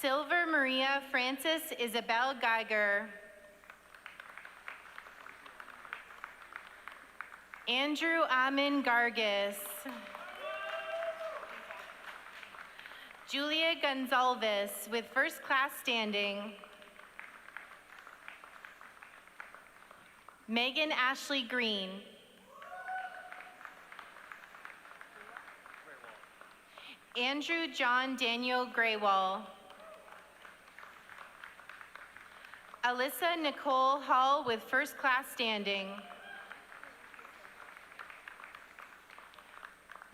Silver Maria Francis Isabel Geiger. Andrew Amin Gargis. Julia Gonzalez with first class standing. Megan Ashley Green. Andrew John Daniel Graywall. Alyssa Nicole Hall with first class standing.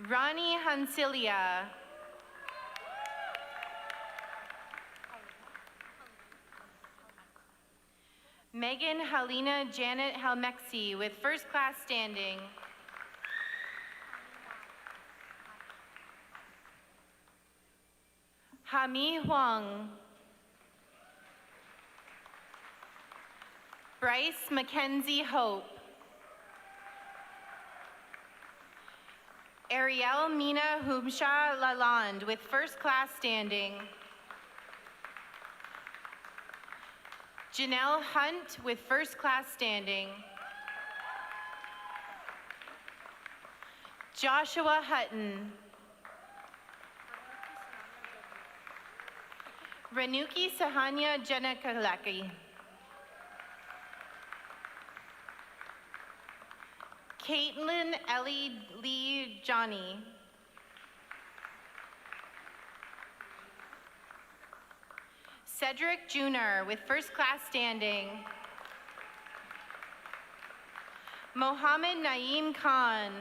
Ronnie Hansilia. Megan Helena Janet Helmexi with first class standing. Hami Huang. Bryce Mackenzie Hope. Ariel Mina Humsha Lalonde with first class standing. Janelle Hunt with first class standing. Joshua Hutton. Renuki Sahanya Janakalaki. Caitlin Ellie Lee Johnny. Cedric Junior with first class standing. Mohammed Naeem Khan.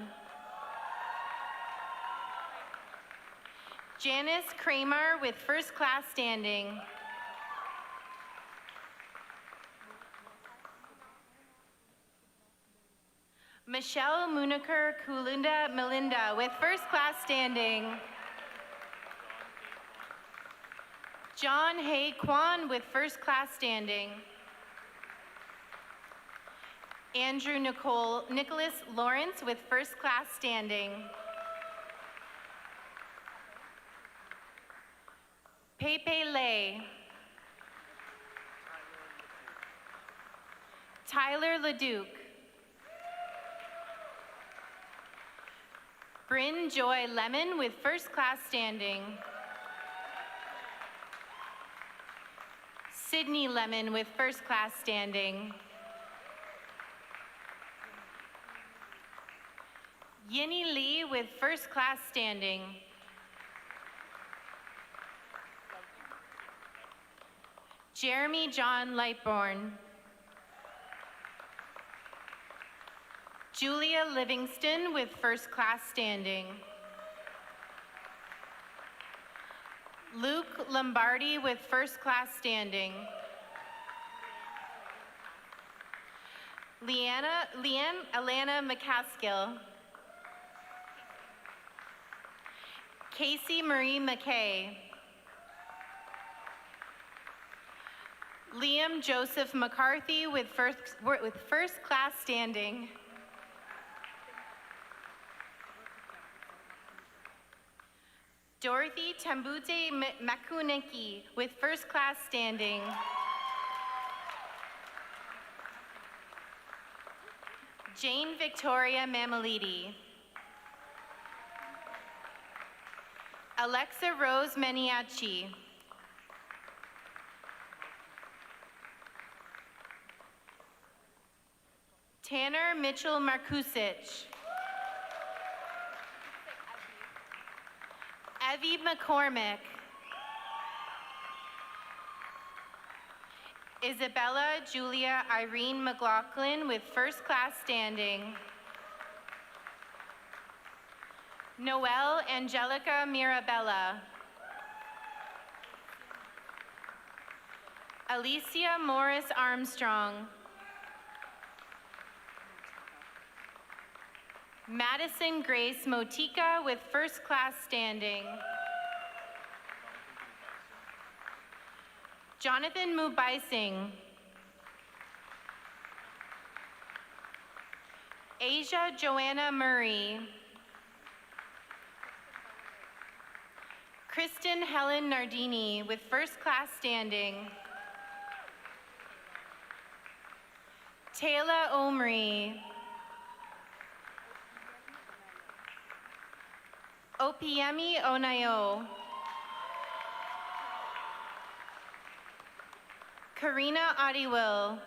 Janice Kramer with first class standing. Michelle Muniker Kulunda Melinda with first class standing. John Hay Kwan with first class standing. Andrew Nicholas Lawrence with first class standing. Pepe Lay. Tyler LeDuc. Bryn Joy Lemon with first class standing. Sydney Lemon with first class standing. Yinny Lee with first class standing. Jeremy John Lightbourne. Julia Livingston with first class standing. Luke Lombardi with first class standing. Leanne Alana McCaskill. Casey Marie McKay. Liam Joseph McCarthy with first class standing. Dorothy Tambute Makuneki with first class standing. Jane Victoria Mamalidi. Alexa Rose Meniachi. Tanner Mitchell Markusich. Evie McCormick. Isabella Julia Irene McLaughlin with first class standing. Noelle Angelica Mirabella. Alicia Morris Armstrong. Madison Grace Motika with first class standing. Jonathan Mubaising. Asia Joanna Murray. Kristen Helen Nardini with first class standing. Taylor Omri. Opiemi Onayo. Karina Adiwil.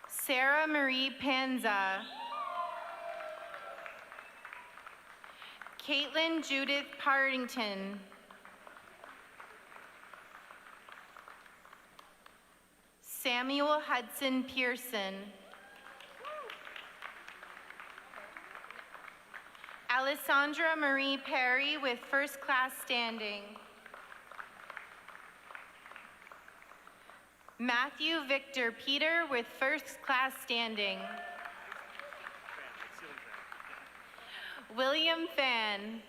Sarah Marie Panza. Caitlin Judith Partington. Samuel Hudson Pearson. Alessandra Marie Perry with first class standing. Matthew Victor Peter with first class standing. William Fan.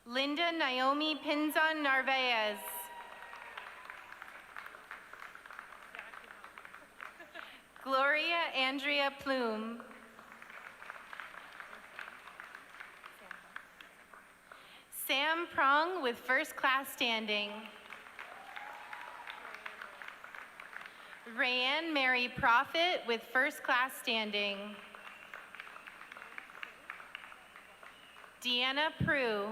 Linda Naomi Pinzon Narvaez. Gloria Andrea Plume. Sam Prong with first class standing. Rayanne Mary Prophet with first class standing. Deanna Prue.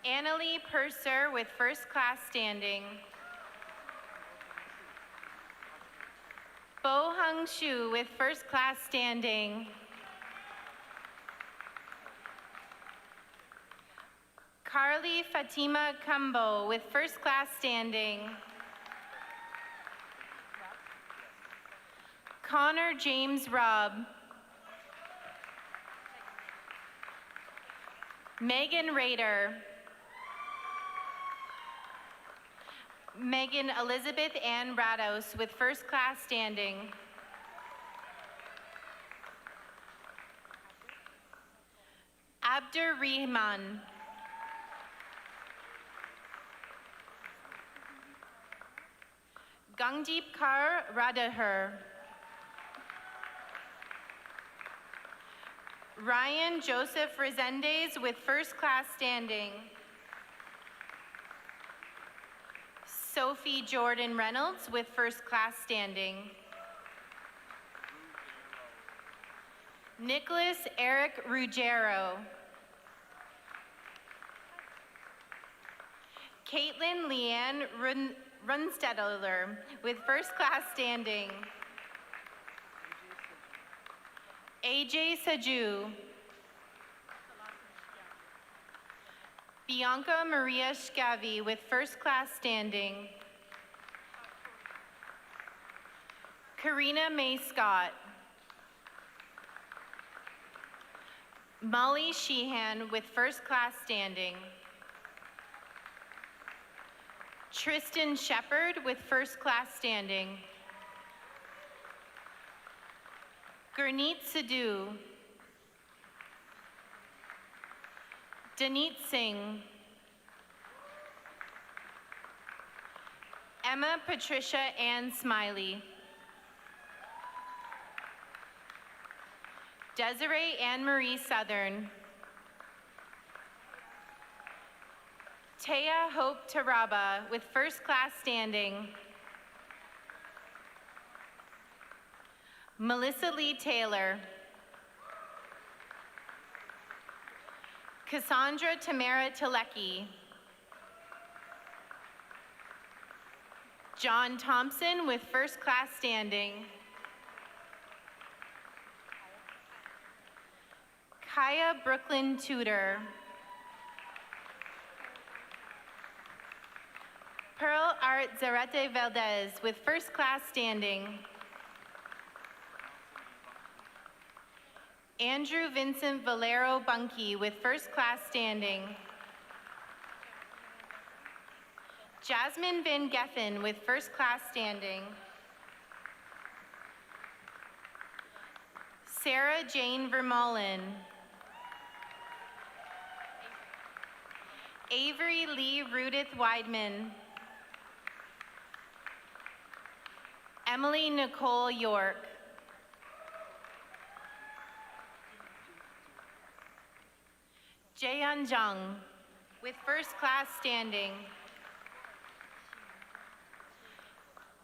Annalie Purser with first class standing. Bo Hung Shu with first class standing. Carly Fatima Cumbo with first class standing. Connor James Robb. Megan Rader. Megan Elizabeth Ann Rados with first class standing. Abdur Rehman. Gangdeep Kaur Radahar. Ryan Joseph Resendez with first class standing. Sophie Jordan Reynolds with first class standing. Nicholas Eric Ruggiero. Caitlin Leanne Runstedler with first class standing. AJ Saju. Bianca Maria Scavi with first class standing. Karina May Scott. Molly Sheehan with first class standing. Tristan Shepard with first class standing. Gurneet Sidhu. Daneet Singh. Emma Patricia Ann Smiley. Desiree Anne-Marie Southern. Taya Hope Taraba with first class standing. Melissa Lee Taylor. Cassandra Tamara Telecki. John Thompson with first class standing. Kaya Brooklyn Tudor. Pearl Art Zarate Valdez with first class standing. Andrew Vincent Valero Bunky with first class standing. Jasmine Van Geffen with first class standing. Sarah Jane Vermeulen. Avery Lee Rudith Weidman. Emily Nicole York. Jaeyeon Jung with first class standing.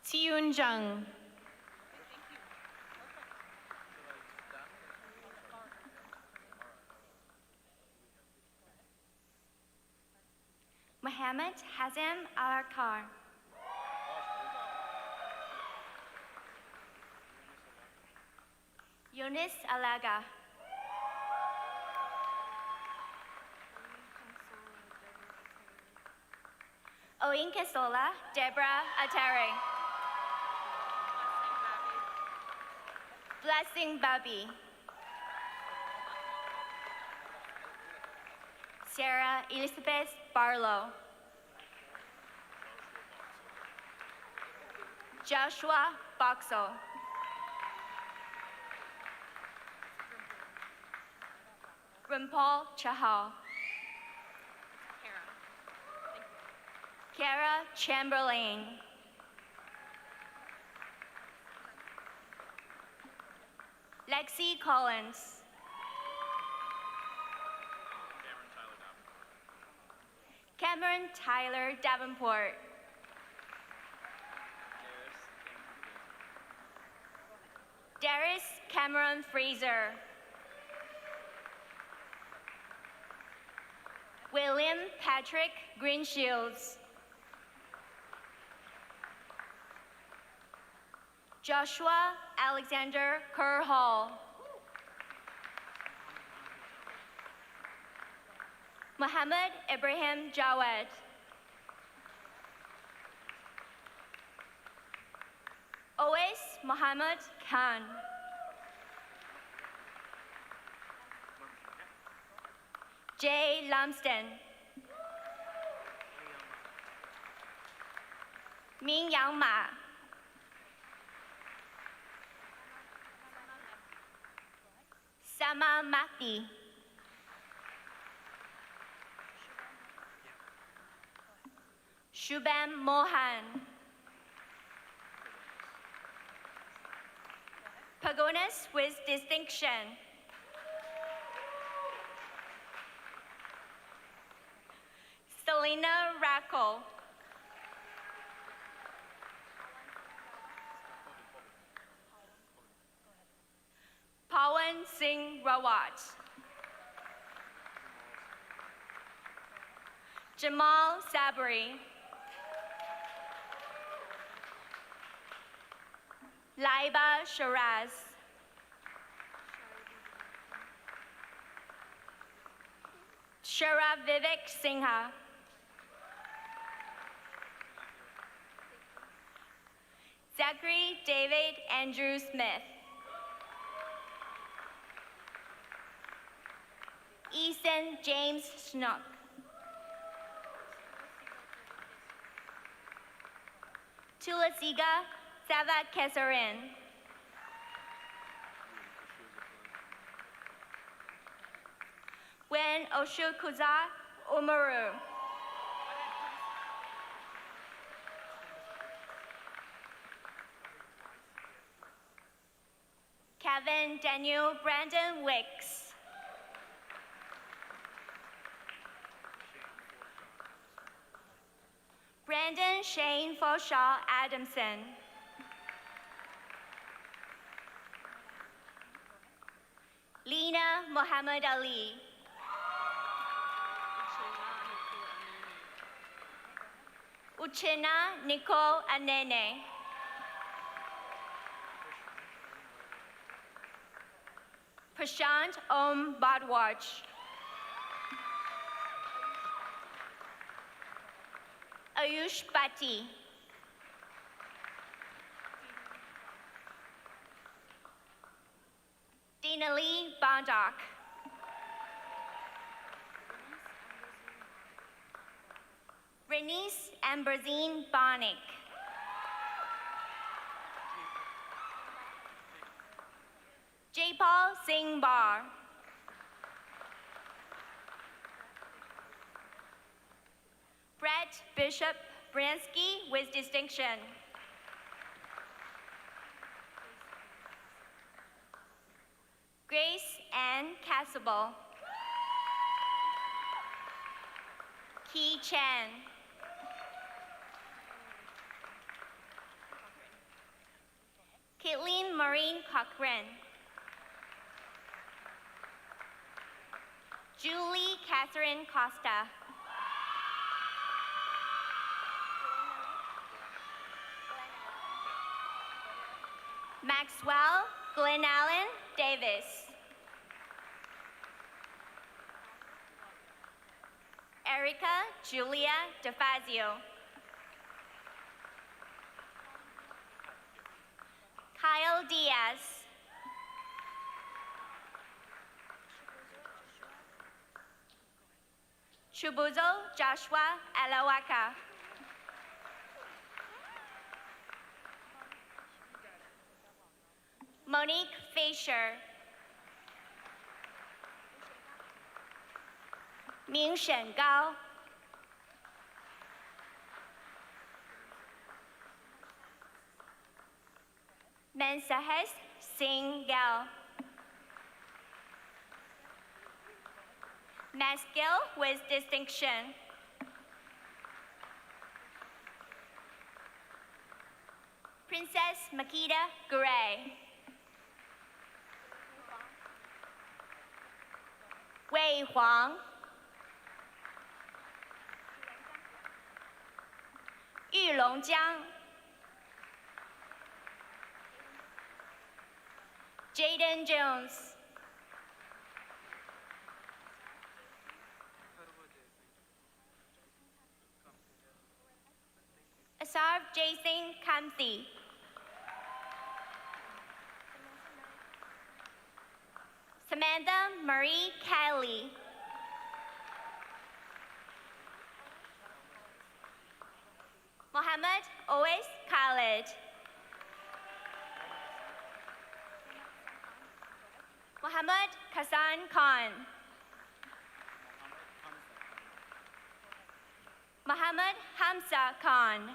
Tiun Jung. Mohammed Hazem Al-Arkar. Yunus Alaga. Oinkesola Deborah Atare. Blessing Babi. Sarah Elizabeth Barlow. Joshua Boxo. Rimpal Chahal. Kara Chamberlain. Lexi Collins. Cameron Tyler Davenport. Darius Cameron Fraser. William Patrick Greenshields. Joshua Alexander Kerr Hall. Muhammad Ibrahim Jawed. Owais Muhammad Khan. Jay Lumsden. Mingyang Ma. Sama Mahdi. Shubham Mohan. Pagonis with distinction. Selena Rackle. Pawan Singh Rawat. Jamal Sabri. Laiba Shiraz. Shara Vivek Singha. Zachary David Andrew Smith. Ethan James Snook. Tulasiga Sava Kesarin. Wen Oshukuza Umaru. Kevin Daniel Brandon Wicks. Brandon Shane Foshaw Adamson. Lena Muhammad Ali. Uchenna Nicole Anene. Prashant Om Badwaj. Ayush Bhatti. Dinali Bandak. Renice Amberzine Bonick. Jaypal Singh Bar. Brett Bishop Bransky with distinction. Grace Ann Cassable. Ki Chan. Caitlin Maureen Cochran. Julie Catherine Costa. Maxwell Glenn Allen Davis. Erica Julia DeFazio. Kyle Diaz. Chubuzo Joshua Alawaka. Monique Fisher. Ming Shen Gao. Mensahes Singh Gao. Maskell with distinction. Princess Makita Gray. Wei Huang. Yu Longjiang. Jaden Jones. Asarv Jason Kamsi. Samantha Marie Kelly. Muhammad Owais Khalid. Muhammad Kasan Khan. Muhammad Hamza Khan.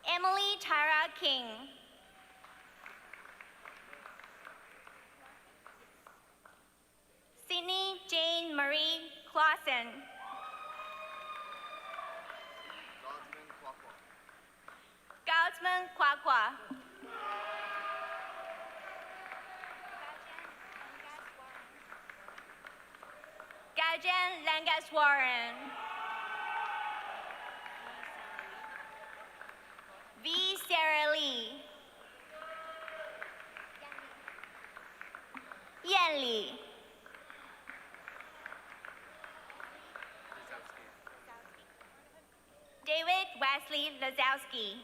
Emily Tara King. Sydney Jane Marie Clausen. Gaudsman Kwakwa. Gajan Langaswaran. V. Sarah Lee. Yan Li. David Wesley Lazowski.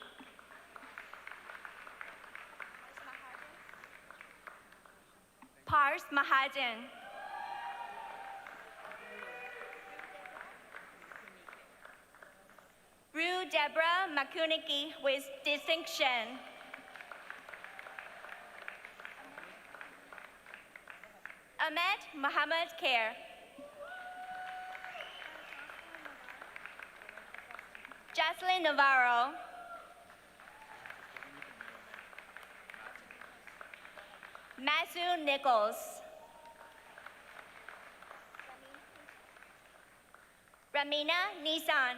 Pars Mahajan. Rue Deborah Makuniki with distinction. Ahmed Muhammad Khair. Jocelyn Navarro. Matthew Nichols. Ramina Nissan.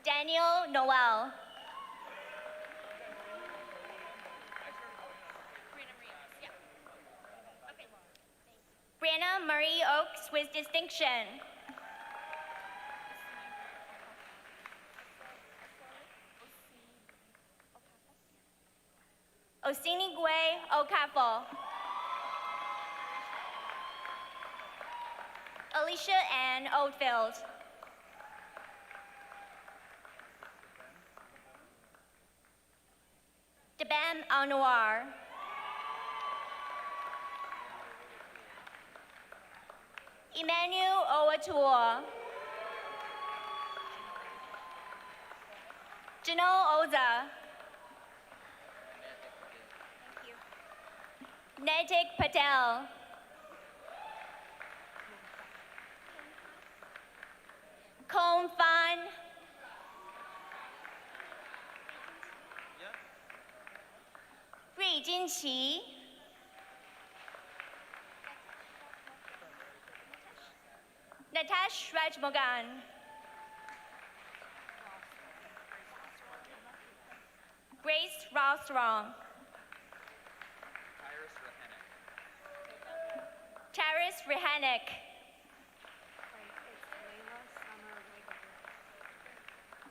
Daniel Noel. Brianna Marie Oaks with distinction. Osinigwe Okafo. Alicia Ann Oldfield. Debam Anwar. Emmanuel Owatua. Janelle Oza. Naitik Patel. Kong Fan. Rui Jinqi. Natash Rajmogan. Grace Rostrom. Taris Rehanek.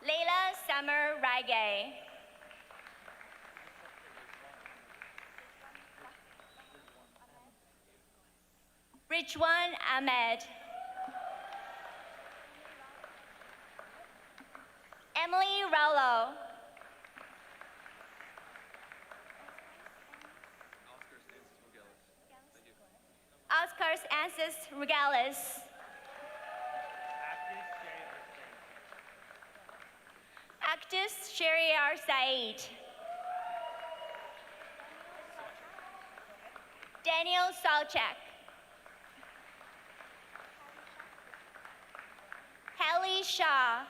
Layla Summer Raigay. Richwan Ahmed. Emily Rowlo. Oscars Ansis Regalis. Actus Shariar Said. Daniel Salchak. Hallie Shaw.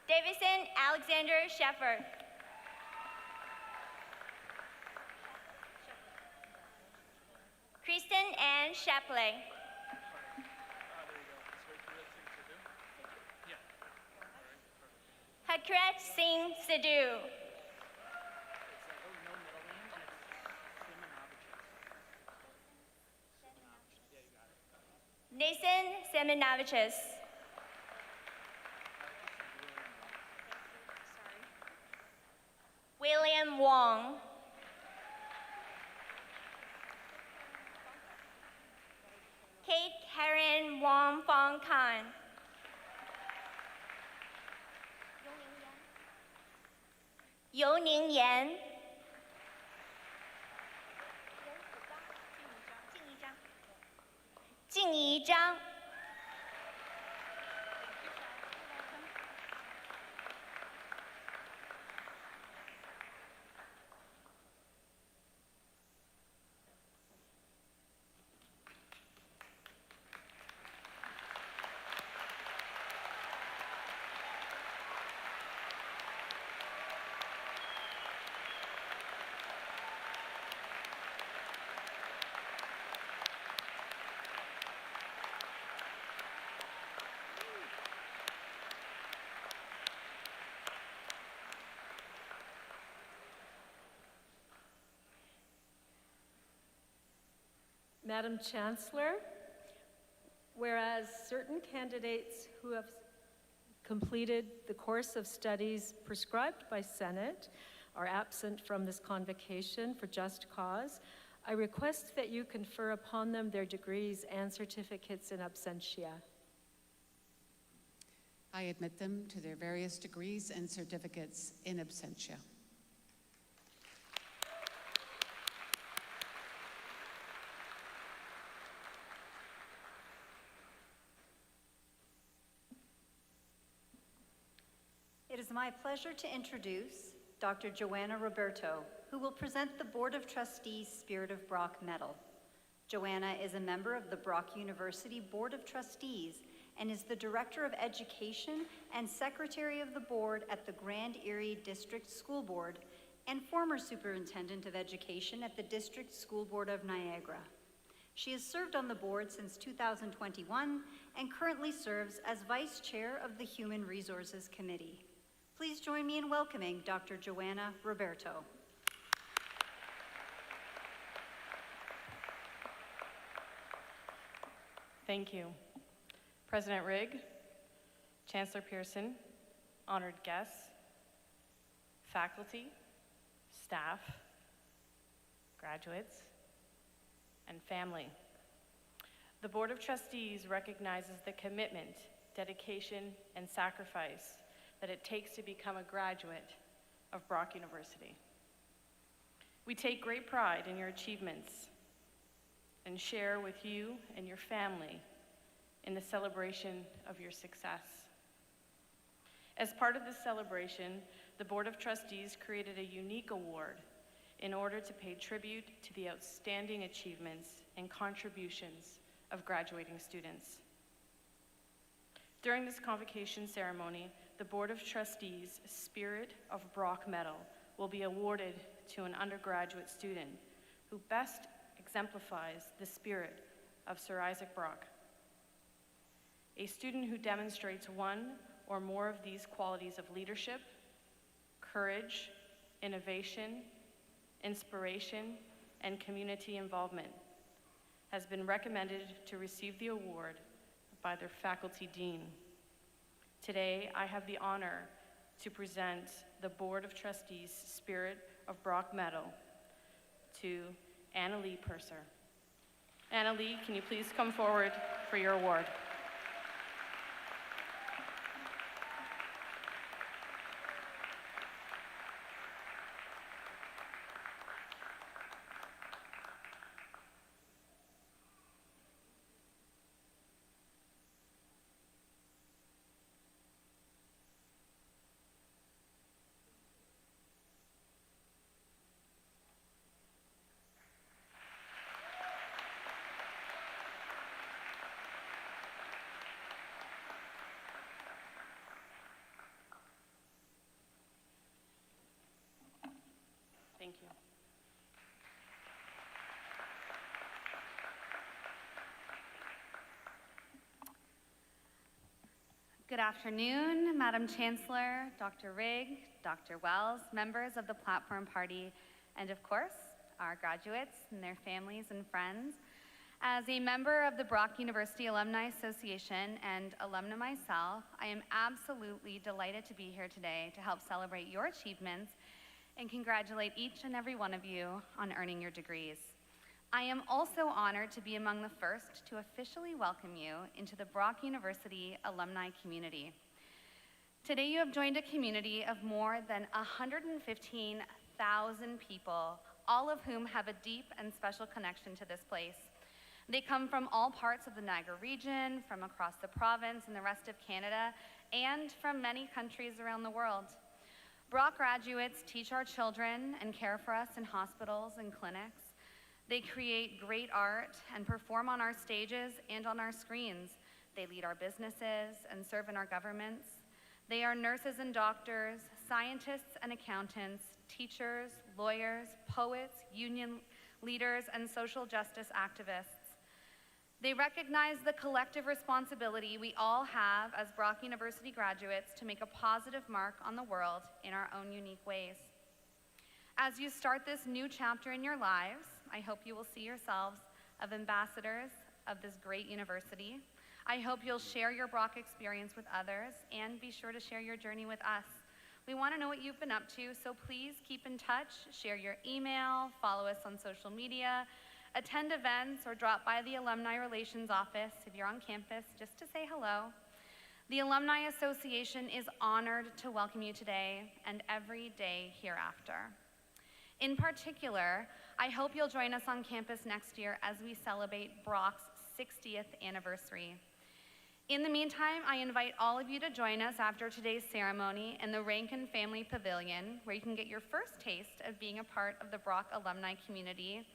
Davison Alexander Shepard. Kristen Ann Shapley. Hakret Singh Sidhu. Nathan Seminavichus. William Wong. Kate Karen Wong Fong Khan. Yo Ning Yan. 敬仪章。Madam Chancellor, whereas certain candidates who have completed the course of studies prescribed by Senate are absent from this convocation for just cause, I request that you confer upon them their degrees and certificates in absentia. I admit them to their various degrees and certificates in absentia. It is my pleasure to introduce Dr. Joanna Roberto, who will present the Board of Trustees Spirit of Brock Medal. Joanna is a member of the Brock University Board of Trustees and is the Director of Education and Secretary of the Board at the Grand Erie District School Board and former Superintendent of Education at the District School Board of Niagara. She has served on the board since 2021 and currently serves as Vice Chair of the Human Resources Committee. Please join me in welcoming Dr. Joanna Roberto. Thank you. President Rigg, Chancellor Pearson, honored guests, faculty, staff, graduates, and family. The Board of Trustees recognizes the commitment, dedication, and sacrifice that it takes to become a graduate of Brock University. We take great pride in your achievements and share with you and your family in the celebration of your success. As part of this celebration, the Board of Trustees created a unique award in order to pay tribute to the outstanding achievements and contributions of graduating students. During this convocation ceremony, the Board of Trustees' Spirit of Brock Medal will be awarded to an undergraduate student who best exemplifies the spirit of Sir Isaac Brock. A student who demonstrates one or more of these qualities of leadership, courage, innovation, inspiration, and community involvement has been recommended to receive the award by their faculty dean. Today, I have the honor to present the Board of Trustees Spirit of Brock Medal to Anna Lee Purser. Anna Lee, can you please come forward for your award? Thank you. Good afternoon, Madam Chancellor, Dr. Rigg, Dr. Wells, members of the Platform Party, and of course, our graduates and their families and friends. As a member of the Brock University Alumni Association and alumna myself, I am absolutely delighted to be here today to help celebrate your achievements and congratulate each and every one of you on earning your degrees. I am also honored to be among the first to officially welcome you into the Brock University alumni community. Today you have joined a community of more than 115,000 people, all of whom have a deep and special connection to this place. They come from all parts of the Niagara region, from across the province and the rest of Canada, and from many countries around the world. Brock graduates teach our children and care for us in hospitals and clinics. They create great art and perform on our stages and on our screens. They lead our businesses and serve in our governments. They are nurses and doctors, scientists and accountants, teachers, lawyers, poets, union leaders, and social justice activists. They recognize the collective responsibility we all have as Brock University graduates to make a positive mark on the world in our own unique ways. As you start this new chapter in your lives, I hope you will see yourselves as ambassadors of this great university. I hope you'll share your Brock experience with others and be sure to share your journey with us. We want to know what you've been up to, so please keep in touch, share your email, follow us on social media, attend events, or drop by the Alumni Relations Office if you're on campus just to say hello. The Alumni Association is honored to welcome you today and every day hereafter. In particular, I hope you'll join us on campus next year as we celebrate Brock's 60th anniversary. In the meantime, I invite all of you to join us after today's ceremony in the Rankin Family Pavilion, where you can get your first taste of being a part of the Brock alumni community.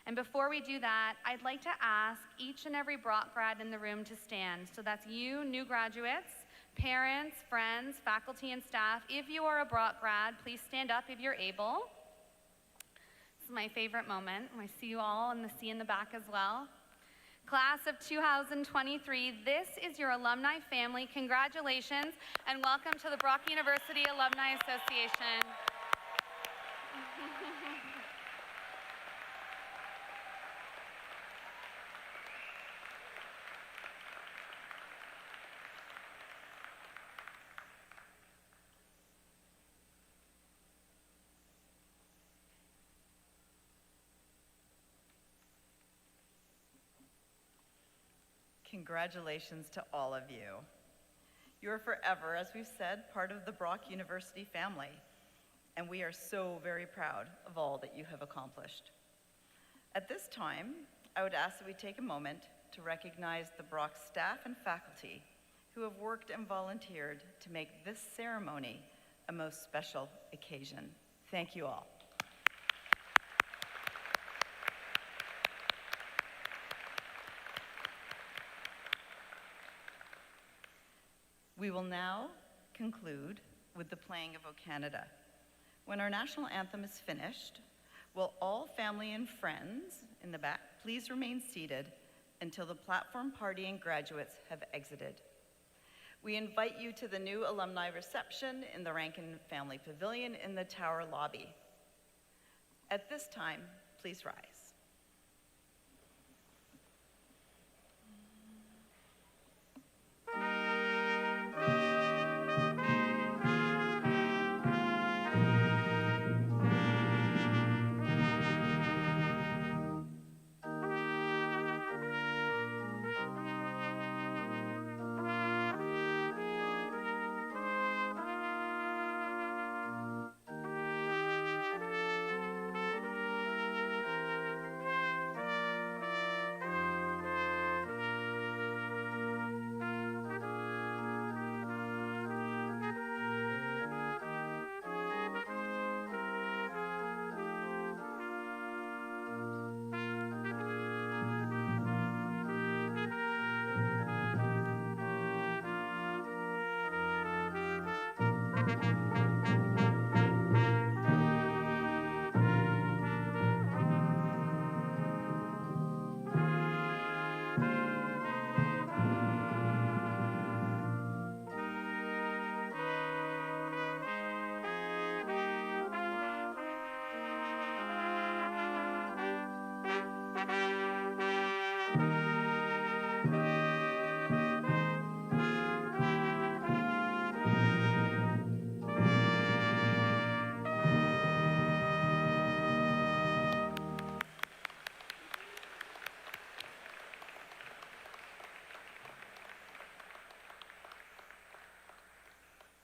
And before we do that, I'd like to ask each and every Brock grad in the room to stand. So that's you, new graduates, parents, friends, faculty, and staff. If you are a Brock grad, please stand up if you're able. This is my favorite moment. I see you all in the C in the back as well. Class of 2023, this is your alumni family. Congratulations and welcome to the Brock University Alumni Association. Congratulations to all of you. You are forever, as we've said, part of the Brock University family, and we are so very proud of all that you have accomplished. At this time, I would ask that we take a moment to recognize the Brock staff and faculty who have worked and volunteered to make this ceremony a most special occasion. Thank you all. We will now conclude with the playing of O Canada. When our national anthem is finished, will all family and friends in the back please remain seated until the platform party and graduates have exited. We invite you to the new alumni reception in the Rankin Family Pavilion in the Tower lobby. At this time, please rise.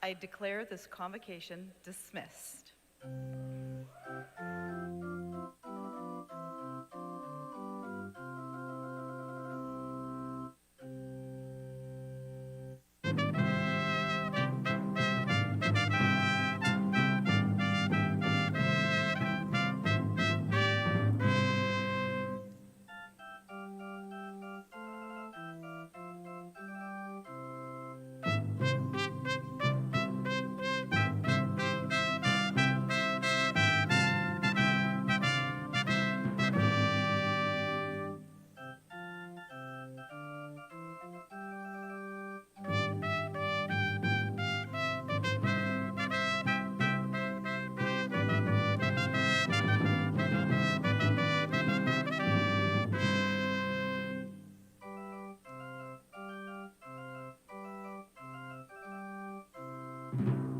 I declare this convocation dismissed. Thank you.